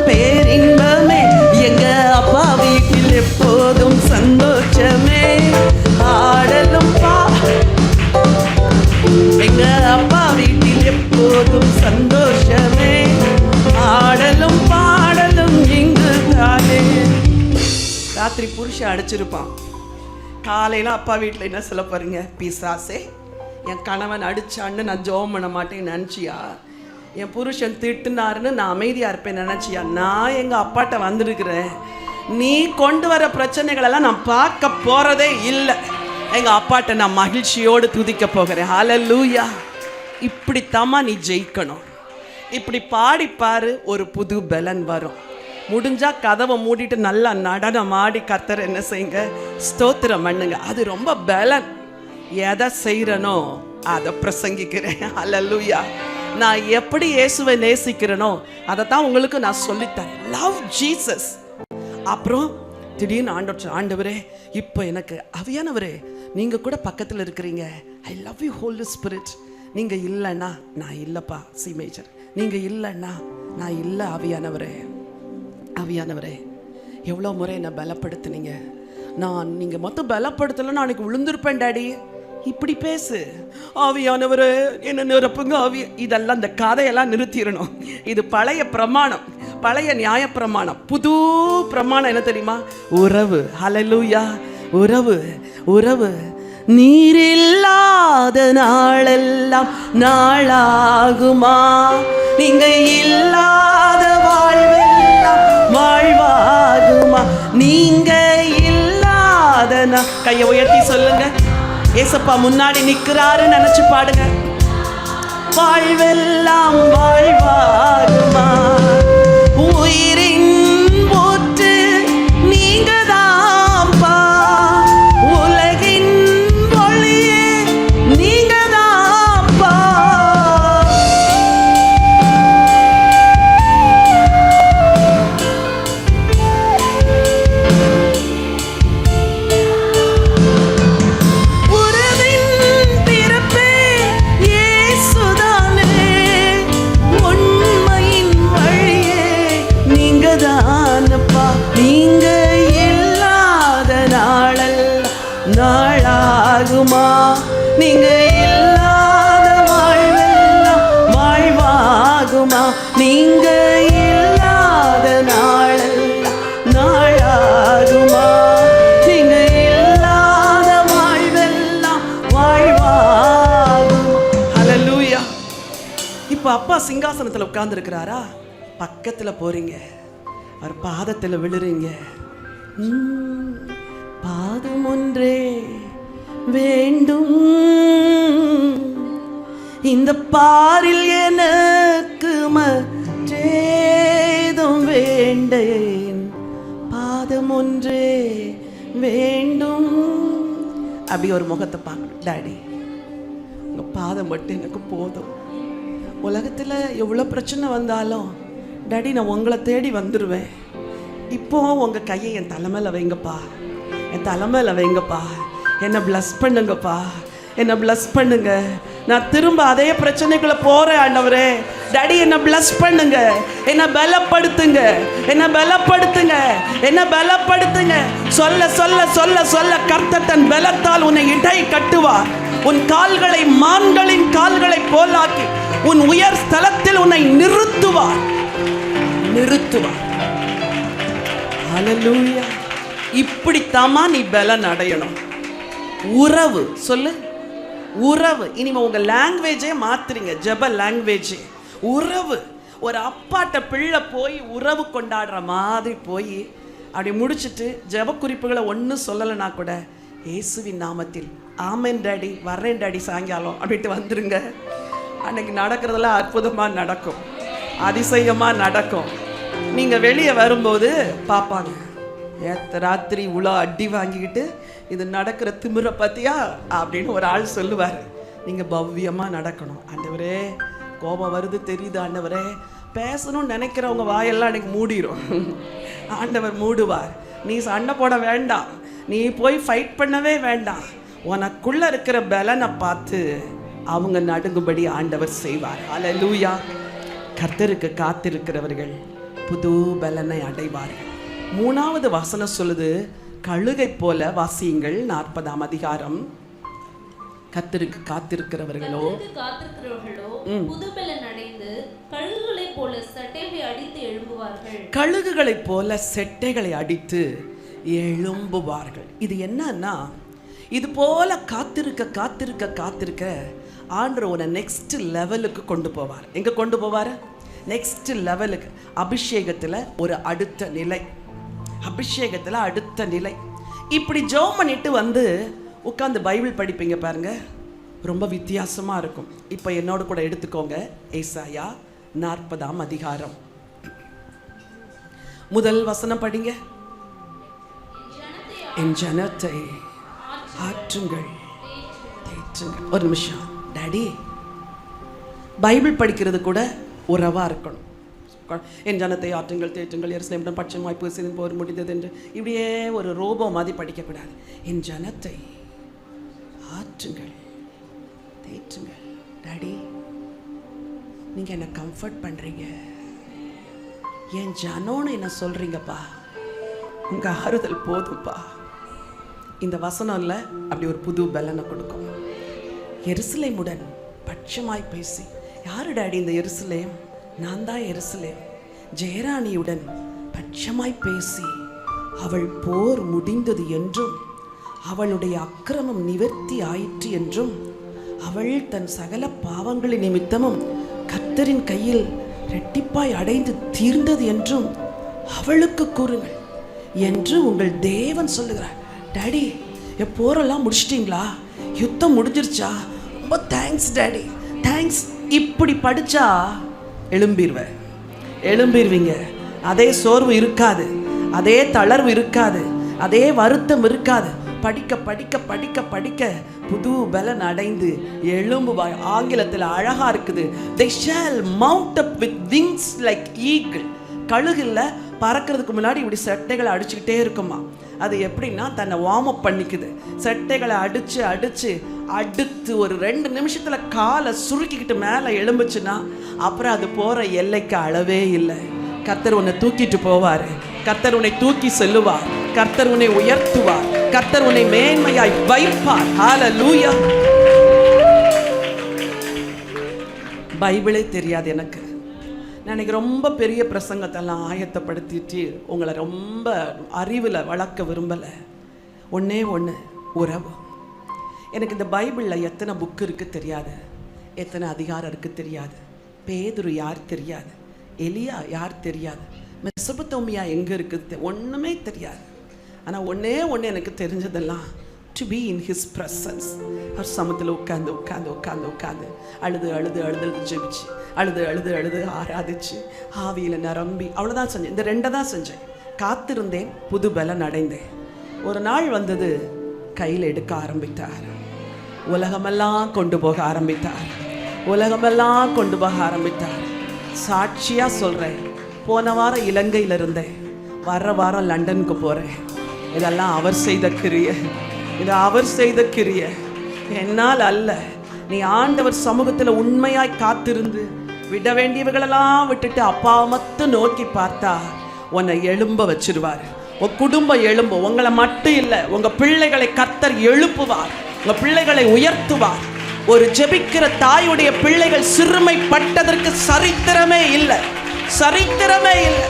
பேரின்பமே. எங்க அப்பா வீட்டில் எப்போதும் சந்தோஷமே, ஆடலும் எங்க அப்பா வீட்டில் எப்போதும் சந்தோஷமே, ஆடலும் பாடலும் இங்கு தானே. ராத்திரி புருஷன் அடிச்சிருப்பான், காலையில் அப்பா வீட்டில் என்ன சொல்ல பாருங்க? பிசாசே என் கணவன் அடிச்சான்னு நான் ஜெபம் பண்ண மாட்டேன்னு நினச்சியா? என் புருஷன் திட்டுனாருன்னு நான் அமைதியாக இருப்பேன் நினச்சியா? நான் எங்கள் அப்பாட்ட வந்திருக்கிறேன், நீ கொண்டு வர பிரச்சனைகளெல்லாம் நான் பார்க்க போகிறதே இல்லை. எங்கள் அப்பாட்ட நான் மகிழ்ச்சியோடு துதிக்க போகிறேன். ஹல்லேலூயா. இப்படித்தாம்மா நீ ஜெயிக்கணும். இப்படி பாடிப்பாரு, ஒரு புது பலன் வரும். முடிஞ்சா கதவை மூடிட்டு நல்லா நடனம் ஆடி கர்த்தர் என்ன செய்யுங்க, ஸ்தோத்திரம் பண்ணுங்க. அது ரொம்ப பலன். எதை செய்கிறனோ அதை பிரசங்கிக்கிறேன். அல்லேலூயா. நான் எப்படி இயேசுவை நேசிக்கிறேனோ அதை தான் உங்களுக்கு நான் சொல்லித்தரேன். Love Jesus. அப்புறம் திடீர்னு ஆண்டவரே இப்போ எனக்கு ஆவியானவரே நீங்கள் கூட பக்கத்தில் இருக்கிறீங்க, I love you Holy Spirit. நீங்கள் இல்லைன்னா நான் இல்லைப்பா சி மேஜர், நீங்கள் இல்லைன்னா நான் இல்லை ஆவியானவரே. ஆவியானவரே எவ்வளோ முறை என்னை பலப்படுத்துனீங்க, நீங்கள் மொத்தம் பலப்படுத்தலைன்னா அன்னைக்கு விழுந்திருப்பேன் டாடி. இப்படி பேசு. ஆவியானவரே என்ன நிரப்புங்க ஆவி. இதெல்லாம் இந்த கதையெல்லாம் நிறுத்திடணும். இது பழைய பிரமாணம், பழைய நியாய பிரமாணம். புது பிரமாணம் என்ன தெரியுமா? உறவு. ஹல்லேலூயா. உறவு. உறவு. நீர் இல்லாத நாளெல்லாம் நாளாகுமா, நீங்க இல்லாத வாழ்வெல்லாம் வாழ்வாகுமா, நீங்க இல்லாத கையை உயர்த்தி சொல்லுங்க. ஏசப்பா முன்னாடி நிற்கிறாரு நினைச்சு பாடுங்க. வாழ்வெல்லாம் வாழ்வாகுமா, உயிரின் போற்று நீங்க தான்ப்பா, உலகின் ஒளியே நீங்க தான்ப்பா. நீங்க இல்லாத நாளெல்லாம் நாளாகுமா, நீங்க இல்லாத வாழ்வெல்லாம் வாழ்வாகுமா, நீங்க இல்லாத நாளெல்லாம் நாளாகுமா, நீங்க இல்லாத வாழ்வெல்லாம் வாழ்வாகுமா. ஹல்லேலூயா. இப்போ அப்பா சிங்காசனத்தில் உட்கார்ந்து இருக்கிறாரா, பக்கத்தில் போறீங்க, அவர் பாதத்தில் விழுறீங்க. பாதம் ஒன்றே வேண்டும், இந்த பாரில் எனக்கு மற்றேதும் வேண்டேன், பாதம் ஒன்றே வேண்டும். அப்படி ஒரு முகத்தை பார்க்கணும். டாடி உங்கள் பாதம் மட்டும் எனக்கு போதும். உலகத்தில் எவ்வளோ பிரச்சனை வந்தாலும் டாடி நான் உங்களை தேடி வந்துடுவேன். இப்போ உங்கள் கையை என் தலைமையில் வைங்கப்பா, என் தலைமையில் வைங்கப்பா, என்னை ப்ளஸ் பண்ணுங்கப்பா, என்னை ப்ளஸ் பண்ணுங்க. நான் திரும்ப அதே பிரச்சனைக்குள்ளே போகிறேன் ஆண்டவரே. டாடி என்னை ப்ளஸ் பண்ணுங்க, என்னை பலப்படுத்துங்க, என்னை பலப்படுத்துங்க, என்னை பலப்படுத்துங்க. சொல்ல சொல்ல சொல்ல சொல்ல கர்த்தர் தன் பலத்தால் உன்னை இடை கட்டுவார். உன் கால்களை மான்களின் கால்களை போலாக்கி உன் உயர் ஸ்தலத்தில் உன்னை நிறுத்துவார். நிறுத்துவார். ஹல்லேலூயா. இப்படித்தாமா நீ பலன் அடையணும். உறவு. சொல்லு உறவு. இனிமே உங்க லாங்குவேஜே மாத்துறீங்க, ஜெப லாங்குவேஜ். உறவு. ஒரு அப்பாட்ட பிள்ளை போய் உறவு கொண்டாடுற மாதிரி போய் அப்படி முடிச்சுட்டு ஜெப குறிப்புகளை ஒன்றும் சொல்லலைன்னா கூட இயேசுவின் நாமத்தில் ஆமென் டாடி, வர்றேன் டாடி சாயங்காலம் அப்படின்ட்டு வந்துருங்க. அன்னைக்கு நடக்கிறதெல்லாம் அற்புதமாக நடக்கும், அதிசயமாக நடக்கும். நீங்கள் வெளியே வரும்போது பார்ப்பாங்க, ஏத்த ராத்திரி உலா அடி வாங்கிக்கிட்டு இது நடக்கிற திமிரை பார்த்தியா அப்படின்னு ஒரு ஆள் சொல்லுவார். நீங்கள் பவ்யமாக நடக்கணும். ஆண்டவரே கோபம் வருது தெரியுது ஆண்டவரே, பேசணும்னு நினைக்கிறவங்க வாயெல்லாம் அன்றைக்கி மூடிடும். ஆண்டவர் மூடுவார். நீ சண்டை போட வேண்டாம், நீ போய் ஃபைட் பண்ணவே வேண்டாம். உனக்குள்ளே இருக்கிற பலனை பார்த்து அவங்க நடுங்கும்படி ஆண்டவர் செய்வார். ஹல்லேலூயா. கர்த்தருக்கு காத்திருக்கிறவர்கள் புது பலனை அடைவார்கள். 3வது வசனம் சொல்லுது, கழுகை போல வாசியுங்கள். 40ஆம் அதிகாரம். கர்த்தருக்கு காத்திருக்கிறவர்களோ புது பலன் அடைந்து கழுகுகளைப் போல சட்டைகளை அடித்து எழும்புவார்கள். கழுகுகளைப் போல செட்டைகளை அடித்து எழும்புவார்கள். இது என்னன்னா, இது போல காத்திருக்க காத்திருக்க காத்திருக்க ஆண்டவர் உன்னை நெக்ஸ்ட் லெவலுக்கு கொண்டு போவார். எங்கே கொண்டு போவார்? நெக்ஸ்ட் லெவலுக்கு. அபிஷேகத்தில் ஒரு அடுத்த நிலை, அபிஷேகத்தில் அடுத்த நிலை. இப்படி ஜெபம் பண்ணிட்டு வந்து உட்காந்து பைபிள் படிப்பீங்க பாருங்க, ரொம்ப வித்தியாசமாக இருக்கும். இப்போ என்னோட கூட எடுத்துக்கோங்க, ஏசாயா 40ஆம் அதிகாரம் முதல் வசனம் படிங்க. என் ஜனத்தை ஆற்றுங்கள் தேற்றுங்கள். ஒரு நிமிஷம் டாடி, பைபிள் படிக்கிறது கூட உறவா இருக்கணும். என் ஜனத்தை ஆற்றுங்கள் தேற்றுங்கள், எருசலேமுடன் பட்சமாய் பேசின் போர் முடிந்தது என்று இப்படியே ஒரு ரோபம் மாதிரி படிக்கக்கூடாது. என் ஜனத்தை ஆற்றுங்கள் தேற்றுங்கள். டாடி, நீங்க என்ன கம்ஃபர்ட் பண்றீங்க, என் ஜனோன்னு என்ன சொல்றீங்கப்பா, உங்க ஆறுதல் போதும்ப்பா. இந்த வசனம் இல்லை அப்படி ஒரு புது பலனை கொடுக்கும். எருசலேமுடன் பட்சமாய் பேசி, யாரு டாடி இந்த எருசலேம்? நான் தான் எருசலேம். ஜெயராணியுடன் பட்சமாய் பேசி அவள் போர் முடிந்தது என்றும் அவளுடைய அக்கிரமம் நிவர்த்தி ஆயிற்று என்றும் அவள் தன் சகல பாவங்களின் நிமித்தமும் கர்த்தரின் கையில் இரட்டிப்பாய் அடைந்து தீர்ந்தது என்றும் அவளுக்கு கூறுங்கள் என்று உங்கள் தேவன் சொல்லுகிறார். டாடி, என் போரெல்லாம் முடிச்சிட்டிங்களா? யுத்தம் முடிஞ்சிருச்சா? ரொம்ப தேங்க்ஸ் டாடி, தேங்க்ஸ். இப்படி படிச்சா எழும்பிடுவீங்க. அதே சோர்வு இருக்காது, அதே தளர்வு இருக்காது, அதே வருத்தம் இருக்காது. படிக்க படிக்க படிக்க படிக்க புது பலன் அடைந்து எழும்புவாய். ஆங்கிலத்தில் அழகா இருக்குது, they shall mount up with wings like eagle. கழுகுல பறக்கிறதுக்கு முன்னாடி இப்படி செட்டைகளை அடிச்சுக்கிட்டே இருக்குமா. அது எப்படின்னா தன்னை வார்ம் அப் பண்ணிக்குது. செட்டைகளை அடிச்சு அடிச்சு அடுத்து ஒரு 2 நிமிஷத்துல காலை சுருக்கிக்கிட்டு மேலே எழும்புச்சுன்னா அப்புறம் அது போற எல்லைக்கு அளவே இல்லை. கர்த்தர் உன்னை தூக்கிட்டு போவார், கர்த்தர் உன்னை தூக்கி செல்லுவார், கர்த்தர் உன்னை உயர்த்துவார், கர்த்தர் உன்னை மேன்மையாய் வைப்பார். ஹல்லேலூயா. பைபிளே தெரியாது எனக்கு. நான் இன்னைக்கு ரொம்ப பெரிய பிரசங்கத்தெல்லாம் ஆயத்தப்படுத்திட்டு உங்களை ரொம்ப அறிவில் வளர்க்க விரும்பலை. ஒன்றே ஒன்று, உறவு. எனக்கு இந்த பைபிளில் எத்தனை புக்கு இருக்குது தெரியாது, எத்தனை அதிகாரம் இருக்குது தெரியாது, பேதுரு யார் தெரியாது, எலியா யார் தெரியாது, மெசொப்பொத்தேமியா எங்கே இருக்குது ஒன்றுமே தெரியாது. ஆனால் ஒன்றே ஒன்று எனக்கு தெரிஞ்சதெல்லாம், to be in his presence. அவர் சமத்தில் உட்காந்து உட்காந்து உட்காந்து உட்காந்து அழுது அழுது அழுது ஜெபிச்சு அழுது அழுது அழுது ஆராதிச்சு ஆவியில் நிரம்பி அவ்வளோதான் செஞ்சேன். இந்த 2 தான் செஞ்சேன். காத்திருந்தேன், புது பலன் அடைந்தேன். ஒரு நாள் வந்தது, கையில் எடுக்க ஆரம்பித்தார், உலகமெல்லாம் கொண்டு போக ஆரம்பித்தார், உலகமெல்லாம் கொண்டு போக ஆரம்பித்தார். சாட்சியாக சொல்கிறேன், போன வாரம் இலங்கையில் இருந்தேன், வர்ற வாரம் லண்டனுக்கு போகிறேன். இதெல்லாம் அவர் செய்த கிரியை, இது அவர் செய்த கிரியை, என்னால் அல்ல. நீ ஆண்டவர் சமூகத்தில் உண்மையாய் காத்திருந்து விட வேண்டியவர்களெல்லாம் விட்டுட்டு அப்பாவை மட்டும் நோக்கி பார்த்தா உன்னை எழும்ப வச்சிருவார். உன் குடும்பம் எழும்பும். உங்களை மட்டும் இல்லை, உங்க பிள்ளைகளை கர்த்தர் எழுப்புவார், உங்க பிள்ளைகளை உயர்த்துவார். ஒரு ஜெபிக்கிற தாயுடைய பிள்ளைகள் சிறுமைப்பட்டதற்கு சரித்திரமே இல்லை, சரித்திரமே இல்லை.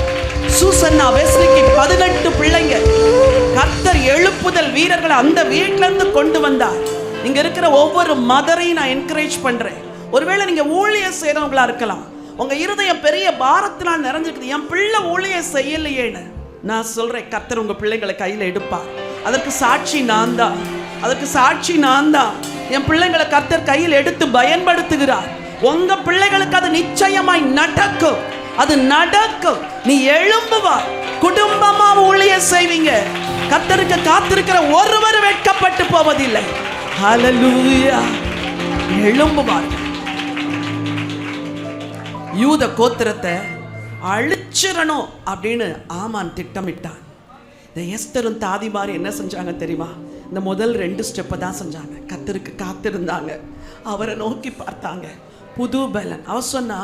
சூசன்னா வெஸ்லிக்கு 18 பிள்ளைங்க. கர்த்தர் எழுப்புதல் வீரர்களை அந்த வீட்டில இருந்து கொண்டு வந்தார். இங்க இருக்கிற ஒவ்வொரு மதரையும் நான் என்கரேஜ் பண்றேன். ஒருவேளை நீங்க ஊழியம் செய்யறவங்களா இருக்கலாம், உங்க இருதயம் பெரிய பாரத்தினால் நிறைஞ்சிருக்குது, என் பிள்ளை ஊழியம் செய்யலையேன்னு. நான் சொல்றேன், கர்த்தர் உங்க பிள்ளைகளை கையில எடுப்பார். அதற்கு சாட்சி நான் தான், அதற்கு சாட்சி நான் தான். என் பிள்ளைங்களை கர்த்தர் கையில் எடுத்து பயன்படுத்துகிறார். உங்க பிள்ளைகளுக்கு அது நிச்சயமாய் நடக்கும், அது நடக்கும். நீ எழும்புவாய், குடும்பமா ஊழியம் செய்வீங்க. கர்த்தருக்கு காத்திருக்கிற ஒருவர் வெட்கப்பட்டு போவதில்லை. ஹல்லேலூயா. எழும்புவார். யூத கோத்திரத்தை அழிச்சிடணும் அப்படின்னு ஆமான் திட்டமிட்டான். இந்த எஸ்தரும் தாதிமாரி என்ன செஞ்சாங்க தெரியுமா? இந்த முதல் 2 ஸ்டெப்பை தான் செஞ்சாங்க. கர்த்தருக்கு காத்திருந்தாங்க, அவரை நோக்கி பார்த்தாங்க. புது பலன். அவர் சொன்னா,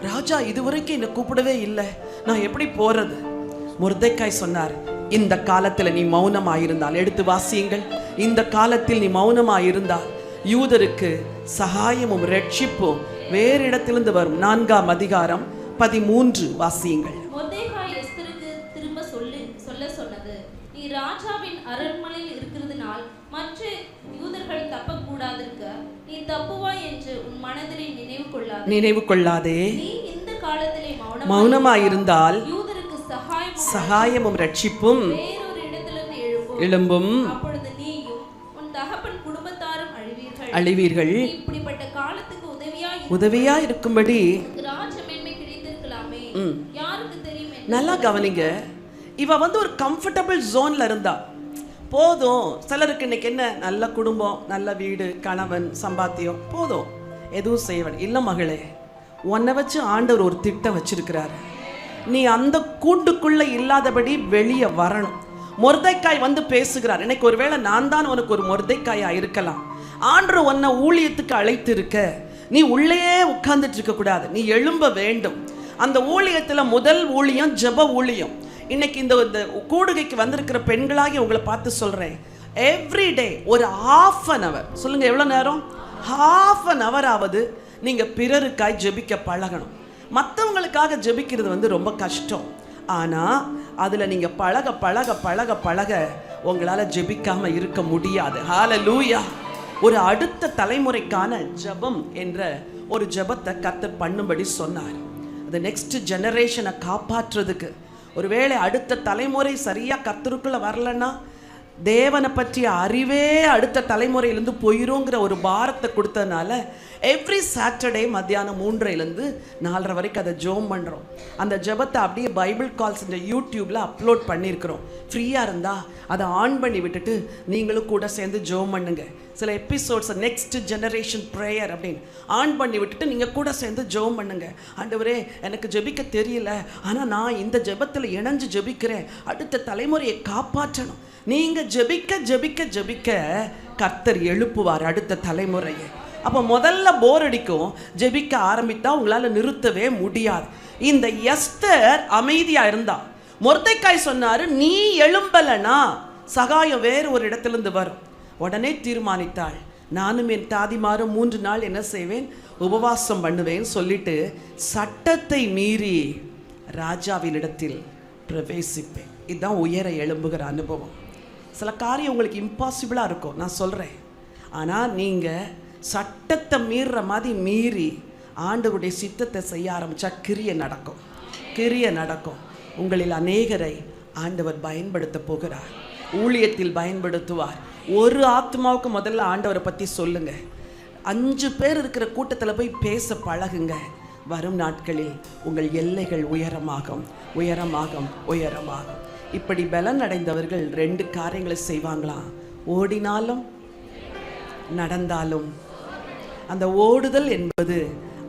ராஜா இதுவரைக்கும் என்னை கூப்பிடவே இல்லை, நான் எப்படி போறது? மொர்தெக்காய் சொன்னார், இந்த காலத்தில் நீ மௌனமாயிருந்தால், எடுத்து வாசியுங்கள், இந்த காலத்தில் நீ மௌனமாயிருந்தால் யூதருக்கு சகாயமும் ரட்சிப்பும் வேறு இடத்திலிருந்து வரும். 4ஆம் அதிகாரம் 13 வாசியுங்கள். மொர்தெக்காய் எஸ்தருக்கு திரும்ப சொல்ல சொன்னது, நீ ராஜாவின் அரண்மனையில் இருக்கிறதுனால் மற்ற யூதர்கள் தப்பக்கூடாதிருக்க நீ தப்புவாய் என்று உன் மனதிலே நினைவு கொள்ளாதே. நீ இந்த காலத்திலே மௌனமாயிருந்தால் யூதருக்கு சகாயமும் ரட்சிப்பும் வேறொரு இடத்திலிருந்து எழும்பும். அப்பொழுது நீயும் உன் தகப்பன் குடும்பத்தாரும் அழிவீர்கள். இப்படிப்பட்ட காலத்துக்கு உதவியா இருக்கும்படி ராஜ மேன்மை கிடைத்திருக்கலாமே, யாருக்கு தெரியும்? நல்லா கவனிங்க. இவ வந்து ஒரு கம்ஃபர்டபுள் ஜோன்ல இருந்தா போதும். சிலருக்கு இன்னைக்கு என்ன, நல்ல குடும்பம், நல்ல வீடு, கணவன், சம்பாத்தியம், போதும், எதுவும் செய்வன் இல்லை. மகளே, உன்னை வச்சு ஆண்டவர் ஒரு திட்டம் வச்சிருக்கிறாரு. நீ அந்த கூட்டுக்குள்ள இல்லாதபடி வெளியே வரணும். மொர்தெக்காய் வந்து பேசுகிறார். இன்னைக்கு ஒருவேளை நான் தான் உனக்கு ஒரு மொர்தெக்காயா இருக்கலாம். ஆண்டவர் உன்னை ஊழியத்துக்கு அழைத்து இருக்க. நீ உள்ளேயே உட்கார்ந்துட்டு இருக்க கூடாது, நீ எழும்ப வேண்டும். அந்த ஊழியத்துல முதல் ஊழியம் ஜெப ஊழியம். இன்னைக்கு இந்த கூடுகைக்கு வந்திருக்கிற பெண்களாகி உங்களை பார்த்து சொல்றேன், எவ்ரிடே ஒரு ½ an hour, சொல்லுங்க எவ்வளவு நேரம், ½ an hour ஆவது நீங்க பிறருக்காய் ஜெபிக்க பழகணும். மற்றவங்களுக்காக ஜெபிக்கிறது வந்து ரொம்ப கஷ்டம். ஆனா அதுல நீங்க பழக பழக பழக பழக உங்களால ஜெபிக்காம இருக்க முடியாது. ஹல்லேலூயா. ஒரு அடுத்த தலைமுறைக்கான ஜெபம் என்ற ஒரு ஜெபத்தை கர்த்தர் பண்ணும்படி சொன்னார். அந்த நெக்ஸ்ட் ஜெனரேஷனை காப்பாற்றுறதுக்கு, ஒருவேளை அடுத்த தலைமுறை சரியா கர்த்தருக்குள்ள வரலன்னா தேவனை பற்றிய அறிவே அடுத்த தலைமுறையிலேருந்து போயிருங்கிற ஒரு பாரத்தை கொடுத்ததுனால எவ்ரி சாட்டர்டே மத்தியானம் 3:30 4:30 வரைக்கும் அதை ஜெபம் பண்ணுறோம். அந்த ஜெபத்தை அப்படியே பைபிள் கால்ஸ் இந்த யூடியூப்பில் அப்லோட் பண்ணியிருக்கிறோம். ஃப்ரீயாக இருந்தால் அதை ஆன் பண்ணி விட்டுட்டு நீங்களும் கூட சேர்ந்து ஜெபம் பண்ணுங்க. சில எபிசோட்ஸ் நெக்ஸ்ட் ஜெனரேஷன் ப்ரேயர் அப்படின்னு ஆன் பண்ணி விட்டுட்டு நீங்கள் கூட சேர்ந்து ஜெபம் பண்ணுங்க. ஆண்டவரே, எனக்கு ஜெபிக்க தெரியல, ஆனால் நான் இந்த ஜெபத்தில் இணைஞ்சு ஜெபிக்கிறேன், அடுத்த தலைமுறையை காப்பாற்றணும். நீங்கள் ஜெபிக்க ஜெபிக்க ஜெபிக்க கர்த்தர் எழுப்புவார் அடுத்த தலைமுறையை. அப்போ முதல்ல போர் அடிக்கும், ஜெபிக்க ஆரம்பித்தா உங்களால் நிறுத்தவே முடியாது. இந்த எஸ்தர் அமைதியா இருந்தா. மொர்தெக்காய் சொன்னாரு, நீ எழும்பலனா சகாயம் வேறு ஒரு இடத்திலிருந்து வரும். உடனே தீர்மானித்தாள், நானும் என் தாதிமாரும் 3 நாள் என்ன செய்வேன், உபவாசம் பண்ணுவேன் சொல்லிட்டு சட்டத்தை மீறி ராஜாவின் இடத்தில் பிரவேசிப்பேன். இதுதான் உயர எழும்புகிற அனுபவம். சில காரியம் உங்களுக்கு இம்பாசிபிளாக இருக்கும், நான் சொல்கிறேன். ஆனால் நீங்கள் சட்டத்தை மீறுற மாதிரி மீறி ஆண்டவருடைய சித்தத்தை செய்ய ஆரம்பித்தா கிரியை நடக்கும், கிரியை நடக்கும். உங்களில் அநேகரை ஆண்டவர் பயன்படுத்த போகிறார், ஊழியத்தில் பயன்படுத்துவார். ஒரு ஆத்மாவுக்கு முதல்ல ஆண்டவரை பற்றி சொல்லுங்க. 5 பேர் இருக்கிற கூட்டத்தில் போய் பேச பழகுங்க. வரும் நாட்களில் உங்கள் எல்லைகள் உயரமாகும், உயரமாகும், உயரமாகும். இப்படி பலன் அடைந்தவர்கள் 2 காரியங்களை செய்வாங்களாம், ஓடினாலும் நடந்தாலும். அந்த ஓடுதல் என்பது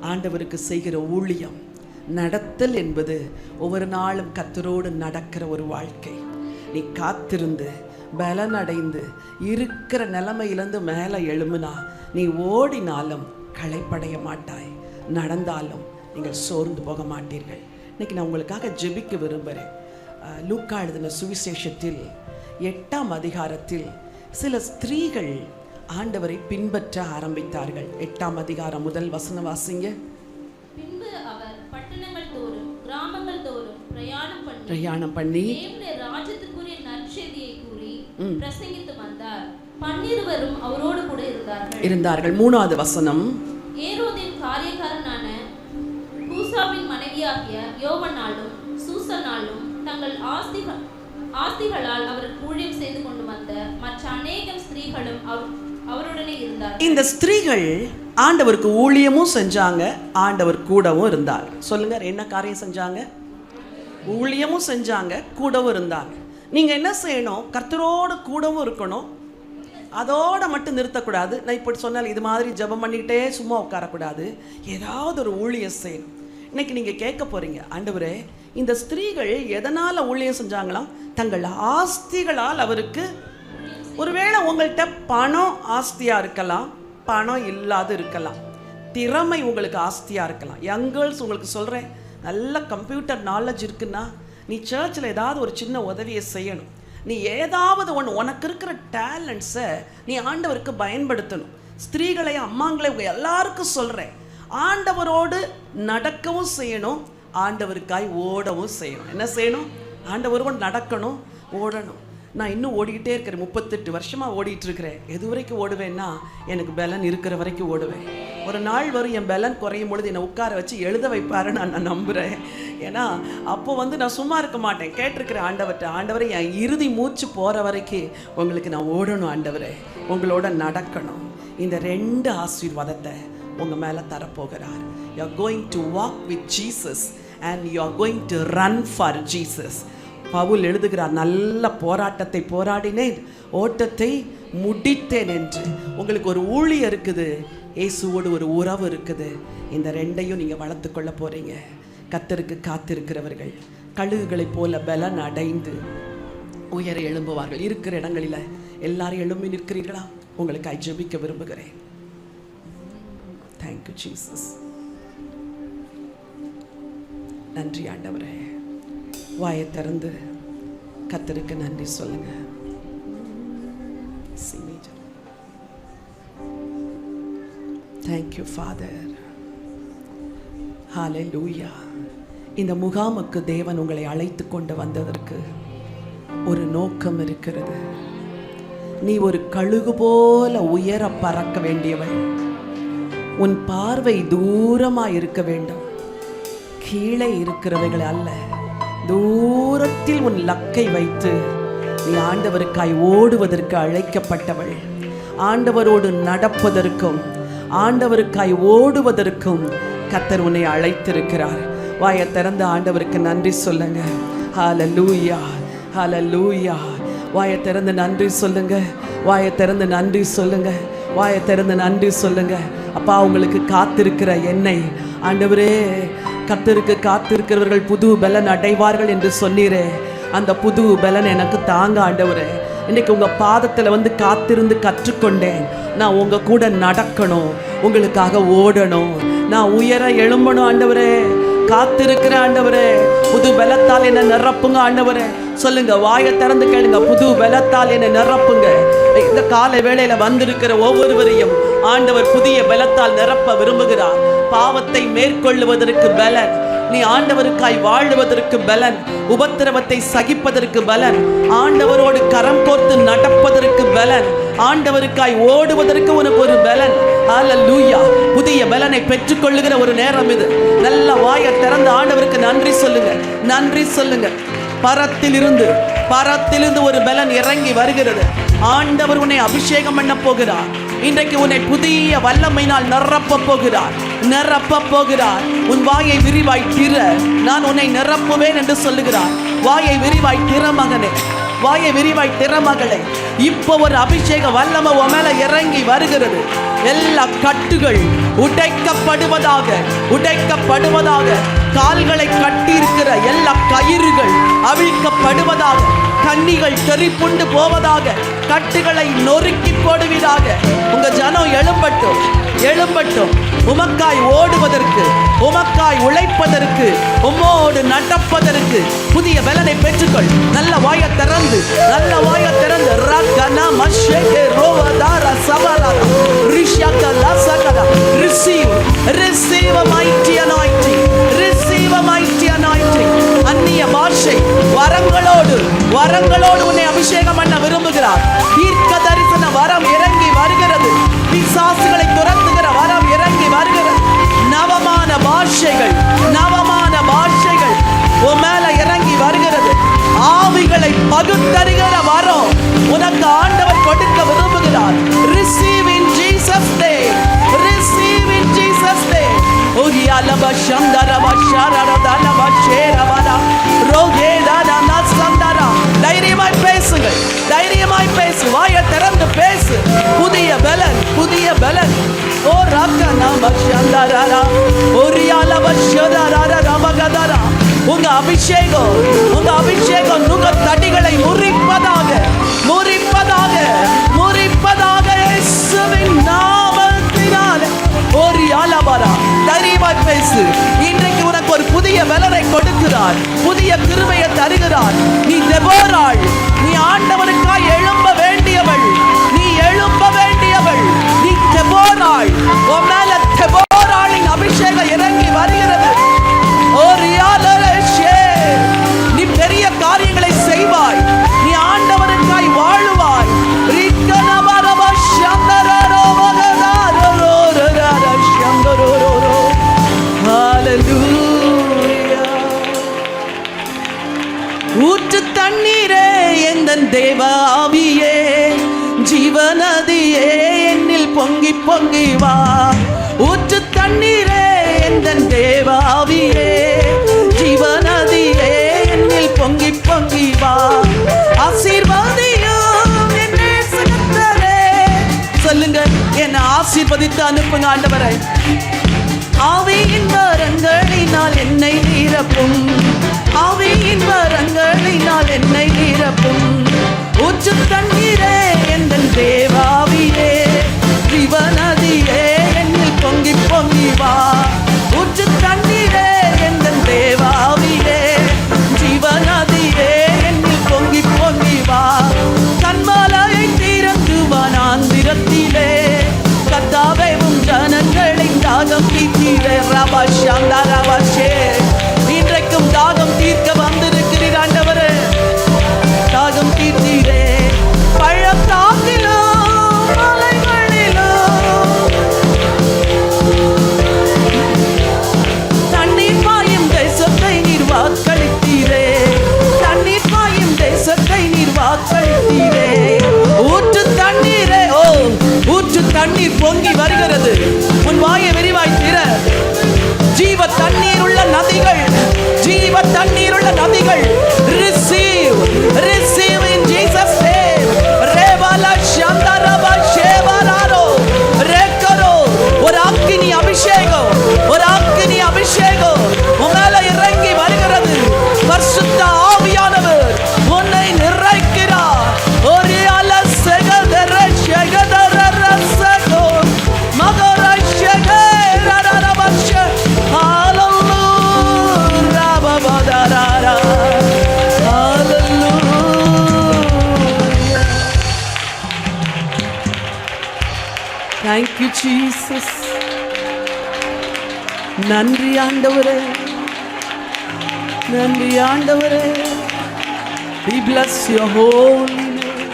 ஆண்டவருக்கு செய்கிற ஊழியம், நடத்தல் என்பது ஒவ்வொரு நாளும் கர்த்தரோடு நடக்கிற ஒரு வாழ்க்கை. நீ காத்திருந்து பலன் அடைந்து இருக்கிற நிலைமையிலேருந்து மேலே எழும்புனா நீ ஓடினாலும் களைப்படைய மாட்டாய், நடந்தாலும் நீங்கள் சோர்ந்து போக மாட்டீர்கள். இன்னைக்கு நான் உங்களுக்காக ஜெபிக்க விரும்புகிறேன். லூக்கா எழுதின சுவிசேஷத்தில் 8ஆம் அதிகாரத்தில் சில ஸ்திரீகள் ஆண்டவரை பின்பற்ற ஆரம்பித்தார்கள். 8ஆம் அதிகாரம் முதல் வசனம் வாசிங்க. பின்பு அவர் பட்டணங்கள் தோறும் கிராமங்கள் தோறும் பிரயாணம் பண்ணி தேவனுடைய ராஜ்யத்துக்குரிய நற்செய்தியை கூறி பிரசங்கித்து வந்தார். 12 அவரோடு கூட இருந்தார்கள். 3வது வசனம். ஏரோதின் காரியக்காரனான கூசாவின் மனைவியாகிய யோவனாலும் சூசனாலும் தங்கள் ஆஸ்திகளால் அவருக்கு ஊழியம் செய்து கொண்டு வந்த மற்ற அநேக ஸ்திரீகளும் அவருடனே இருந்தார்கள். இந்த ஸ்திரீகள் ஆண்டவருக்கு ஊழியமும் செஞ்சாங்க, ஆண்டவர் கூடவும் இருந்தார். சொல்லுங்க, என்ன காரியம் செஞ்சாங்க? ஊழியமும் செஞ்சாங்க, கூடவும் இருந்தாங்க. நீங்க என்ன செய்யணும்? கர்த்தரோடு கூடவும் இருக்கணும். அதோட மட்டும் நிறுத்தக்கூடாது. நான் இப்படி சொன்னால் இது மாதிரி ஜெபம் பண்ணிக்கிட்டே சும்மா உட்காரக்கூடாது. ஏதாவது ஒரு ஊழியம் செய்யணும். இன்னைக்கு நீங்க கேட்க போறீங்க, ஆண்டவரே, இந்த ஸ்திரீகள் எதனால ஊழியம் செஞ்சாங்களாம்? தங்கள் ஆஸ்திகளால் அவருக்கு. ஒருவேளை உங்கள்கிட்ட பணம் ஆஸ்தியா இருக்கலாம், பணம் இல்லாத இருக்கலாம், திறமை உங்களுக்கு ஆஸ்தியா இருக்கலாம். யங் கேர்ள்ஸ் உங்களுக்கு சொல்றேன், நல்ல கம்ப்யூட்டர் நாலேஜ் இருக்குன்னா நீ சர்ச்சில் ஏதாவது ஒரு சின்ன உதவியை செய்யணும். நீ ஏதாவது ஒன்று, உனக்கு இருக்கிற டேலண்ட்ஸை நீ ஆண்டவருக்கு பயன்படுத்தணும். ஸ்திரீகளை, அம்மாங்களை, எல்லாருக்கும் சொல்கிறேன், ஆண்டவரோடு நடக்கவும் செய்யணும், ஆண்டவருக்காய் ஓடவும் செய்யணும். என்ன செய்யணும்? ஆண்டவரோடு நடக்கணும், ஓடணும். நான் இன்னும் ஓடிக்கிட்டே இருக்கிறேன். 38 வருஷமாக ஓடிட்டு இருக்கிறேன். எது வரைக்கும் ஓடுவேன்னா, எனக்கு பலன் இருக்கிற வரைக்கும் ஓடுவேன். ஒரு நாள் வரும் என் பலன் குறையும் பொழுது என்னை உட்கார வச்சு எழுத வைப்பாருன்னு நான் நம்புகிறேன். ஏன்னா அப்போ நான் சும்மா இருக்க மாட்டேன். கேட்டிருக்கிறேன் ஆண்டவர்கிட்ட, ஆண்டவரை என் இறுதி மூச்சு போகிற வரைக்கும் உங்களுக்கு நான் ஓடணும், ஆண்டவரே உங்களோட நடக்கணும். இந்த 2 ஆசீர்வாதத்தை உங்கள் மேலே தரப்போகிறார். You are going to walk with Jesus and you are going to run for Jesus. Pavul எழுதுகிறார், நல்ல போராட்டத்தை போராடினேன், ஓட்டத்தை முடித்தேன் என்று. உங்களுக்கு ஒரு ஊழியம் இருக்குது, இயேசுவோடு ஒரு உறவு இருக்குது. இந்த ரெண்டையும் நீங்கள் வளர்த்து கொள்ள போகிறீங்க. கர்த்தருக்கு காத்திருக்கிறவர்கள் கழுகுகளைப் போல பலன் அடைந்து உயர எழும்புவார்கள். இருக்கிற இடங்களில் எல்லாரும் எழும்பி நிற்கிறீர்களா? உங்களுக்கு ஜெபிக்க விரும்புகிறேன். Thank you Jesus. நன்றி ஆண்டவரே. வாயை திறந்து கர்த்தருக்கு நன்றி சொல்லுங்க. Thank you, Father. Hallelujah. இந்த முகாமுக்கு தேவன் உங்களை அழைத்து கொண்டு வந்ததற்கு ஒரு நோக்கம் இருக்கிறது. நீ ஒரு கழுகு போல உயர பறக்க வேண்டியவள். உன் பார்வை தூரமாக இருக்க வேண்டும், கீழே இருக்கிறவைகள் அல்ல. தூரத்தில் உன் லக்கை வைத்து நீ ஆண்டவருக்காய் ஓடுவதற்கு அழைக்கப்பட்டவள். ஆண்டவரோடு நடப்பதற்கும் ஆண்டவருக்காய் ஓடுவதற்கும் கர்த்தர் உன்னை அழைத்திருக்கிறார். வாயை திறந்து ஆண்டவருக்கு நன்றி சொல்லுங்க. ஹல்லேலூயா, ஹல்லேலூயா. வாயை திறந்து நன்றி சொல்லுங்க, வாயை திறந்து நன்றி சொல்லுங்க, வாயை திறந்து நன்றி சொல்லுங்க. அப்பா, உங்களுக்கு காத்திருக்கிற என்னை ஆண்டவரே, கர்த்தருக்கு காத்திருக்கிறவர்கள் புது பலன் அடைவார்கள் என்று சொன்னீரே, அந்த புது பலன் எனக்கு தாங்க ஆண்டவரே. இன்னைக்கு உங்கள் பாதத்தில் வந்து காத்திருந்து கற்றுக்கொண்டேன். நான் உங்கள் கூட நடக்கணும், உங்களுக்காக ஓடணும், நான் உயர எழும்பணும் ஆண்டவரே. காத்திருக்கிற ஆண்டவரே, புது பலத்தால் என்ன நிரப்புங்க ஆண்டவரே. சொல்லுங்க, வாயை திறந்து கேளுங்க, புது பலத்தால் என்ன நிரப்புங்க. இந்த காலை வேளையில வந்திருக்கிற ஒவ்வொருவரையும் ஆண்டவர் புதிய பலத்தால் நிரப்ப விரும்புகிறார். பாவத்தை மேற்கொள்ளுவதற்கு பலன், நீ ஆண்டவருக்காய் வாழுவதற்கு பலன், உபத்திரவத்தை சகிப்பதற்கு பலன், ஆண்டவரோடு கரம் கோர்த்து நடப்பதற்கு பலன், ஆண்டவருக்காய் ஓடுவதற்கு உனக்கு ஒரு பலன். ஹல்லேலூயா. புதிய பலனை பெற்றுக்கொள்ளுகிற ஒரு நேரம் இது. நல்ல வாயை திறந்து ஆண்டவருக்கு நன்றி சொல்லுங்க, நன்றி சொல்லுங்க. பரத்திலிருந்து ஒரு பலன் இறங்கி வருகிறது. ஆண்டவர் உன்னை அபிஷேகம் பண்ண போகிறார். இன்றைக்கு உன்னை புதிய வல்லமையினால் நிரப்ப போகிறார். உன் வாயை விரிவாய் திற, நான் உன்னை நிரப்புவேன் என்று சொல்லுகிறார். வாயை விரிவாய் திற மகனே, வாயை விரிவாய் திற மகளே. இப்போ ஒரு அபிஷேக வல்லமை உன் மேல இறங்கி வருகிறது. எல்லா கட்டுகள் உடைக்கப்படுவதாக, கால்களை கட்டி இருக்கிற எல்லா கயிறுகள் அவிழ்க்கப்படுவதாக, கண்ணிகள் தெரிப்புண்டு போவதாக, கட்டுகளை நொறுக்கி போடுவதாக. உங்க ஜனம் எழும்பட்டும், உமக்காய் ஓடுவதற்கு, உமக்காய் உழைப்பதற்கு, உம்மோடு நடப்பதற்கு புதிய பலனை பெற்றுக்கொள். நல்ல வாயை திறந்து ரகனா மஷேகே ரோவதாரா சவலாரா ரிஷாகலா சகலா. receive a mighty anointing, receive a mighty anointing. அந்நிய பாஷை வரங்களோடு உன்னை அபிஷேகம் பண்ண விரும்புகிறார். தீர்க்க தரிசன வரம் இறங்கி வருகிறது. பிசாசுகளை துரத்துகிற வரம் இறங்கி வருகிறது. நவமான பாஷைகள் உன் மேல இறங்கி வருகிறது. ஆவிகளை பகுத்தறிகிற வரம் உனக்கு ஆண்டவர் கொடுக்க விரும்புகிறார். Receive in Jesus name, receive in Jesus name. ஓகியாலப சந்தரப ஷரரதலப ஷேரவதா ரோகேதானா சந்தரா. தைரியமாய் பேசுங்கள், தைரியமாய் பேசு, வாயை திறந்து பேசு. புதிய பலன் ஓ ரக்கனா மஷந்தரரா ஓரியாலப ஷரரரா ரமகதரா. உங்க அபிஷேகம் நுக தடிகளை முறிப்பதாக இயேசுவின் நாமத்தினாலே. ஒரு யாலபரா. தைரியமாய் பேசு. இன்றைக்கு உனக்கு ஒரு புதிய பலனை கொடுக்கிறார், புதிய கிருபையை தருகிறார். நீ தெபோராள், நீ ஆண்டவருக்காய் எழும்ப வேண்டியவள், நீ தெபோராள். உன் மேல தெபோராளின் அபிஷேகம் இறங்கி வருகிறது. நீ பெரிய காரியங்களை செய்வாய், நீ ஆண்டவருக்காய் வாழுவாய். ஊற்று தண்ணீரே எந்தன் தேவ ஆவியே, ஜீவநதியே என்னில் பொங்கி வா. ஊற்று தண்ணீரே எந்தன் தேவ ஆவியே, ஜீவநதியே என்னில் பொங்கி ஆசீர்வதியும் என் நேசகர்த்தரே. சொல்லுங்க, என்னை ஆசீர்வதித்து அனுப்புங்க ஆண்டவரை. ஆவியின் வரங்களினால் என்னை நிரப்பும், ஆவியின் வரங்களினால் என்னை நிரப்பும். ஊற்று தண்ணீரே எந்தன் தேவாவியே, ஜீவநதியே என்னில் பொங்கி பொங்கி வா. ஊற்று தண்ணீரே எந்தன் தேவாவியே, ஜீவநதியே என்னில் பொங்கி பொங்கி வா. கண்மலையை திறந்து வனாந்திரத்திலே கர்த்தாவே உம் ஜனங்களின் தாகம் தீர்த்தீரே. ரபஷாந்தா ரபஷே, இன்றைக்கும் தாகம் தீர்க்க வந்திருக்கிறீர் ஆண்டவரே. தாகம் தீர்த்தீரே. பள்ளத்தாக்கிலும் மலைகளிலும் தண்ணீர் பாயும் தேசத்தை நீர் வாக்களித்தீரே. தண்ணீர் பாயும் தேசத்தை நீர் வாக்களித்தீரே. ஊற்று தண்ணீரே, ஓ ஊற்று தண்ணீர் பொங்கி வருகிறது. உன் வாயை விரிவாய் திற. ஜீவ தண்ணீர் உள்ள நதிகள், ஜீவ தண்ணீர் உள்ள நதிகள். Receive, receive in Jesus name. ரேவாலா ஷந்தரபா ஷேவாராரோ ரேக்கரோ. ஒரு அக்கினி அபிஷேகம், ஒரு அக்கினி அபிஷேகம் உன்னால இறங்கி வருகிறது. பரிசுத்த ஆவியானவர் உன்னை நிறைக்கிறார். ஒரு அலசகதர ஷகதர ரசகோ மகர ஷகரரபஷ. ஹalleluya ரபபதரர. ஹalleluya. Thank you Jesus. நன்றி ஆண்டவரே, நன்றி ஆண்டவரே. We bless your holy name.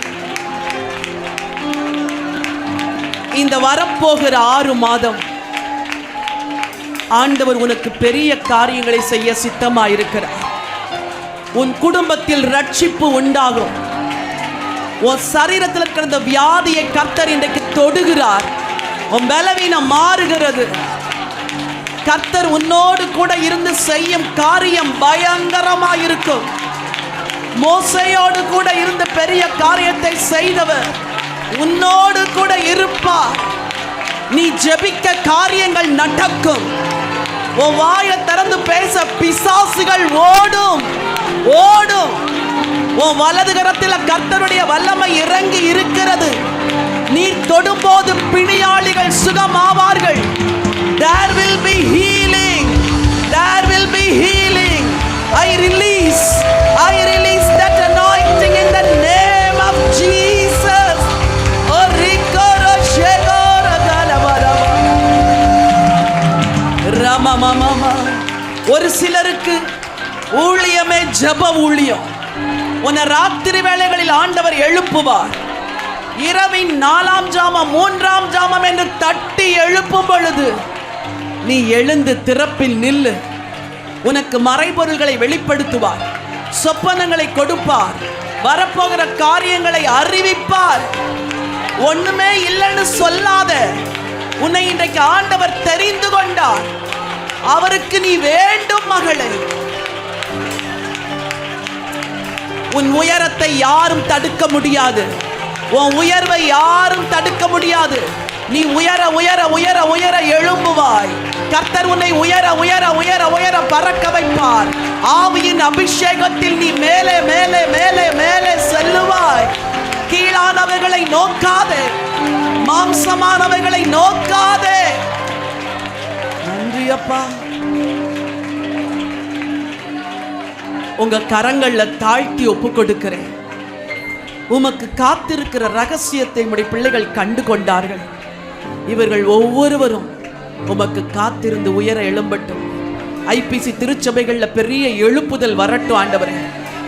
இந்த வரப்போகிற 6 மாதம் ஆண்டவர் உனக்கு பெரிய காரியங்களை செய்ய சித்தமாயிருக்கிறார். உன் குடும்பத்தில் ரட்சிப்பு உண்டாகும். உன் சரீரத்தில் இருக்கிற வியாதியை கர்த்தர் இன்றைக்கு தொடுகிறார். உன் பலவீனம் மாறுகிறது. கர்த்தர் உன்னோடு கூட இருந்து செய்யும் காரியம் பயங்கரமாயிருக்கும். மோசேயோடு கூட இருந்து பெரிய காரியத்தை செய்தவர் உன்னோடு கூட இருப்பார். நீ ஜெபிக்க காரியங்கள் நடக்கும். உன் வாயை திறந்து பேச பிசாசுகள் ஓடும், ஓடும். உன் வலது கரத்தில் கர்த்தருடைய வல்லமை இறங்கி இருக்கிறது. நீ தொடும்போது பிணியாளிகள் சுகமாவார்கள். There will be healing. There will be healing. I release that anointing in the name of Jesus. Oh rikoro shegoro galabara. Rama mama. ஒரு சிலருக்கு ஊழியமே ஜெப ஊழியம். உன்னை ராத்திரி வேளைகளில் ஆண்டவர் எழுப்புவார். இரவின் 4ஆம் ஜாமம் 3ஆம் ஜாமம் என்று தட்டி எழுப்பும் பொழுது நீ எழுந்து திறப்பில் நில்லு. உனக்கு மறைபொருள்களை வெளிப்படுத்துவார், சொப்பனங்களை கொடுப்பார், வரப்போகிற காரியங்களை அறிவிப்பார். ஒண்ணுமே இல்லைன்னு சொல்லாத. உன்னை இன்றைக்கு ஆண்டவர் தெரிந்து கொண்டார். அவருக்கு நீ வேண்டும் மகளே. உன் உயரத்தை யாரும் தடுக்க முடியாது. உன் உயர்வை யாரும் தடுக்க முடியாது. நீ உயர உயர உயர உயர எழும்புவாய். கர்த்தர் உன்னை உயர உயர உயர உயர பறக்க வைப்பார். ஆவியின் அபிஷேகத்தில் நீ மேலே மேலே மேலே மேலே செல்லுவாய். கீழானவைகளை நோக்காதே, மாம்சமானவைகளை நோக்காதே. நன்றி அப்பா. உங்க கரங்கள்ல தாழ்த்தி ஒப்பு கொடுக்கிறேன். உமக்கு காத்திருக்கிற ரகசியத்தை உம்முடைய பிள்ளைகள் கண்டு கொண்டார்கள். இவர்கள் ஒவ்வொருவரும் உமக்கு காத்திருந்து உயர எழும்பட்டும். ஐபிசி திருச்சபைகள்ல பெரிய எழுப்புதல் வரட்டும் ஆண்டவரே.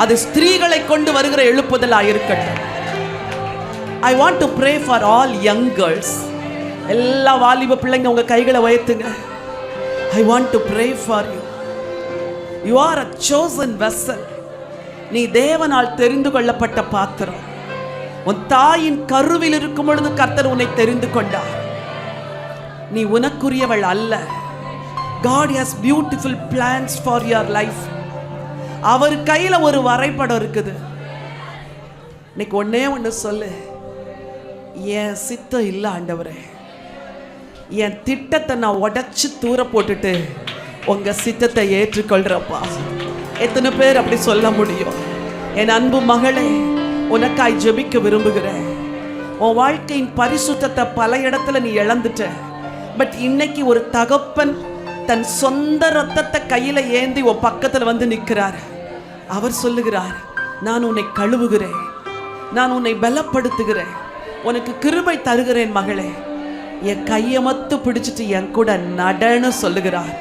அது ஸ்திரீகளை கொண்டு வருகிற எழுப்புதலா இருக்கட்டும். I want to pray for all young girls. எல்லா வாலிப பிள்ளைங்க உங்க கைகளை உயர்த்துங்க. I want to pray for you. You are a chosen vessel. நீ தேவனால் தெரிந்து கொள்ளப்பட்ட பாத்திரம். உன் தாயின் கருவில் இருக்கும் பொழுது கர்த்தர் உன்னை தெரிந்து கொண்டார். நீ உனக்குரியவள் அல்ல. God has beautiful plans for your life. அவர் கையில ஒரு வரைபடம் இருக்குது. இன்னைக்கு ஒண்ணே ஒன்று சொல்லு, என் சித்தம் இல்லை ஆண்டவரே, என் திட்டத்தை நான் உடைச்சு தூர போட்டுட்டு உங்க சித்தத்தை ஏற்றுக்கொள்றப்பா. எத்தனை பேர் அப்படி சொல்ல முடியும்? என் அன்பு மகளே, உனக்காய் ஜெபிக்க விரும்புகிறேன். உன் வாழ்க்கையின் பரிசுத்தத்தை பல இடத்துல நீ இழந்துட்ட. பட் இன்னைக்கு ஒரு தகப்பன் தன் சொந்த ரத்தத்தை கையில ஏந்தி உன் பக்கத்துல வந்து நிற்கிறார். அவர் சொல்லுகிறார், நான் உன்னை கழுவுகிறேன், நான் உன்னை பலப்படுத்துகிறேன், உனக்கு கிருபை தருகிறேன் மகளே, என் கையை மட்டும் பிடிச்சிட்டு என் கூட நடன்னு சொல்லுகிறார்.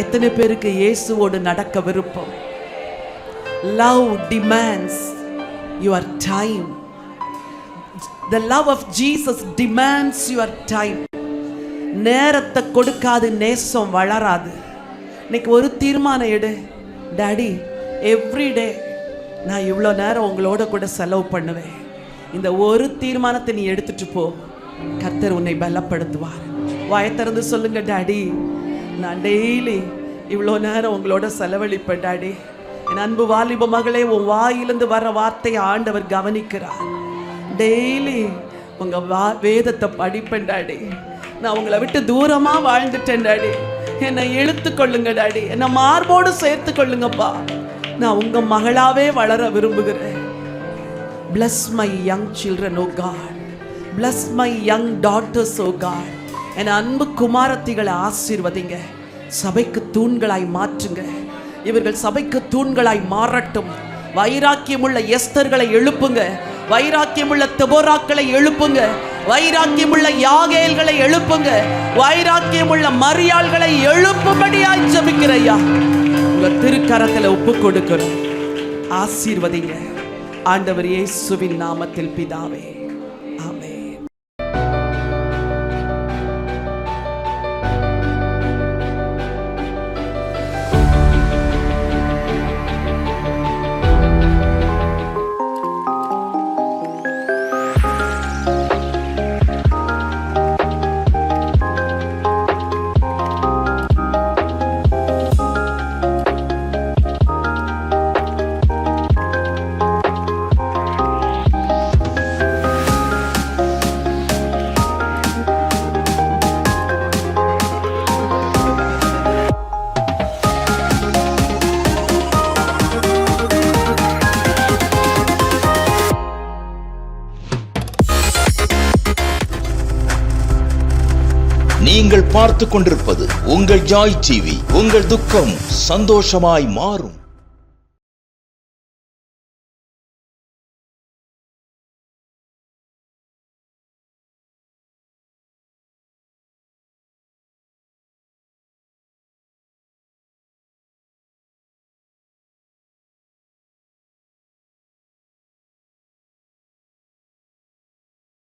எத்தனை பேருக்கு இயேசுவோடு நடக்க விருப்பம்? Love demands your time. The love of Jesus demands your time. நேரத்தை கொடுக்காது நேசம் வளராது. இன்னைக்கு ஒரு தீர்மானம் எடு, டாடி எவ்ரிடே நான் இவ்வளோ நேரம் உங்களோட கூட செலவு பண்ணுவேன். இந்த ஒரு தீர்மானத்தை நீ எடுத்துட்டு போ, கர்த்தர் உன்னை பலப்படுத்துவார். வாயை திறந்து சொல்லுங்க, டாடி நான் டெய்லி இவ்வளோ நேரம் உங்களோட செலவழிப்பேன் டாடி. என் அன்பு வாலிப மகளே, உன் வாயிலிருந்து வர வார்த்தையை ஆண்டவர் கவனிக்கிறார். டெய்லி உங்க வேதத்தை படிப்பேன் டாடி. நான் உங்களை விட்டு தூரமா வாழ்ந்துட்டேன் டாடி, என்னை இழுத்து கொள்ளுங்க டாடி, என்னை மார்போடு சேர்த்து கொள்ளுங்கப்பா. நான் உங்க மகளாவே வளர விரும்புகிறேன். Bless my young children, oh God. Bless my young daughters, oh God. என் அன்பு குமாரத்திகளை ஆசீர்வதிங்க, சபைக்கு தூண்களாய் மாற்றுங்க. இவர்கள் சபைக்கு தூண்களாய் மாறட்டும். வைராக்கியமுள்ள எஸ்தர்களை எழுப்புங்க, வைராக்கியமுள்ள தெபோராக்களை எழுப்புங்க, வைராக்கியமுள்ள யாகேல்களை எழுப்புங்க, வைராக்கியமுள்ள மரியாள்களை எழுப்பும்படியாய் ஜெபிக்கிறையா. உங்க திருக்கரத்துல ஒப்பு கொடுக்கிறோம். ஆசீர்வதிங்க ஆண்டவர் இயேசுவின் நாமத்தில் பிதாவே, ஆமென். நீங்கள் பார்த்து கொண்டிருப்பது உங்கள் ஜாய் டிவி. உங்கள் துக்கம் சந்தோஷமாய் மாறும்.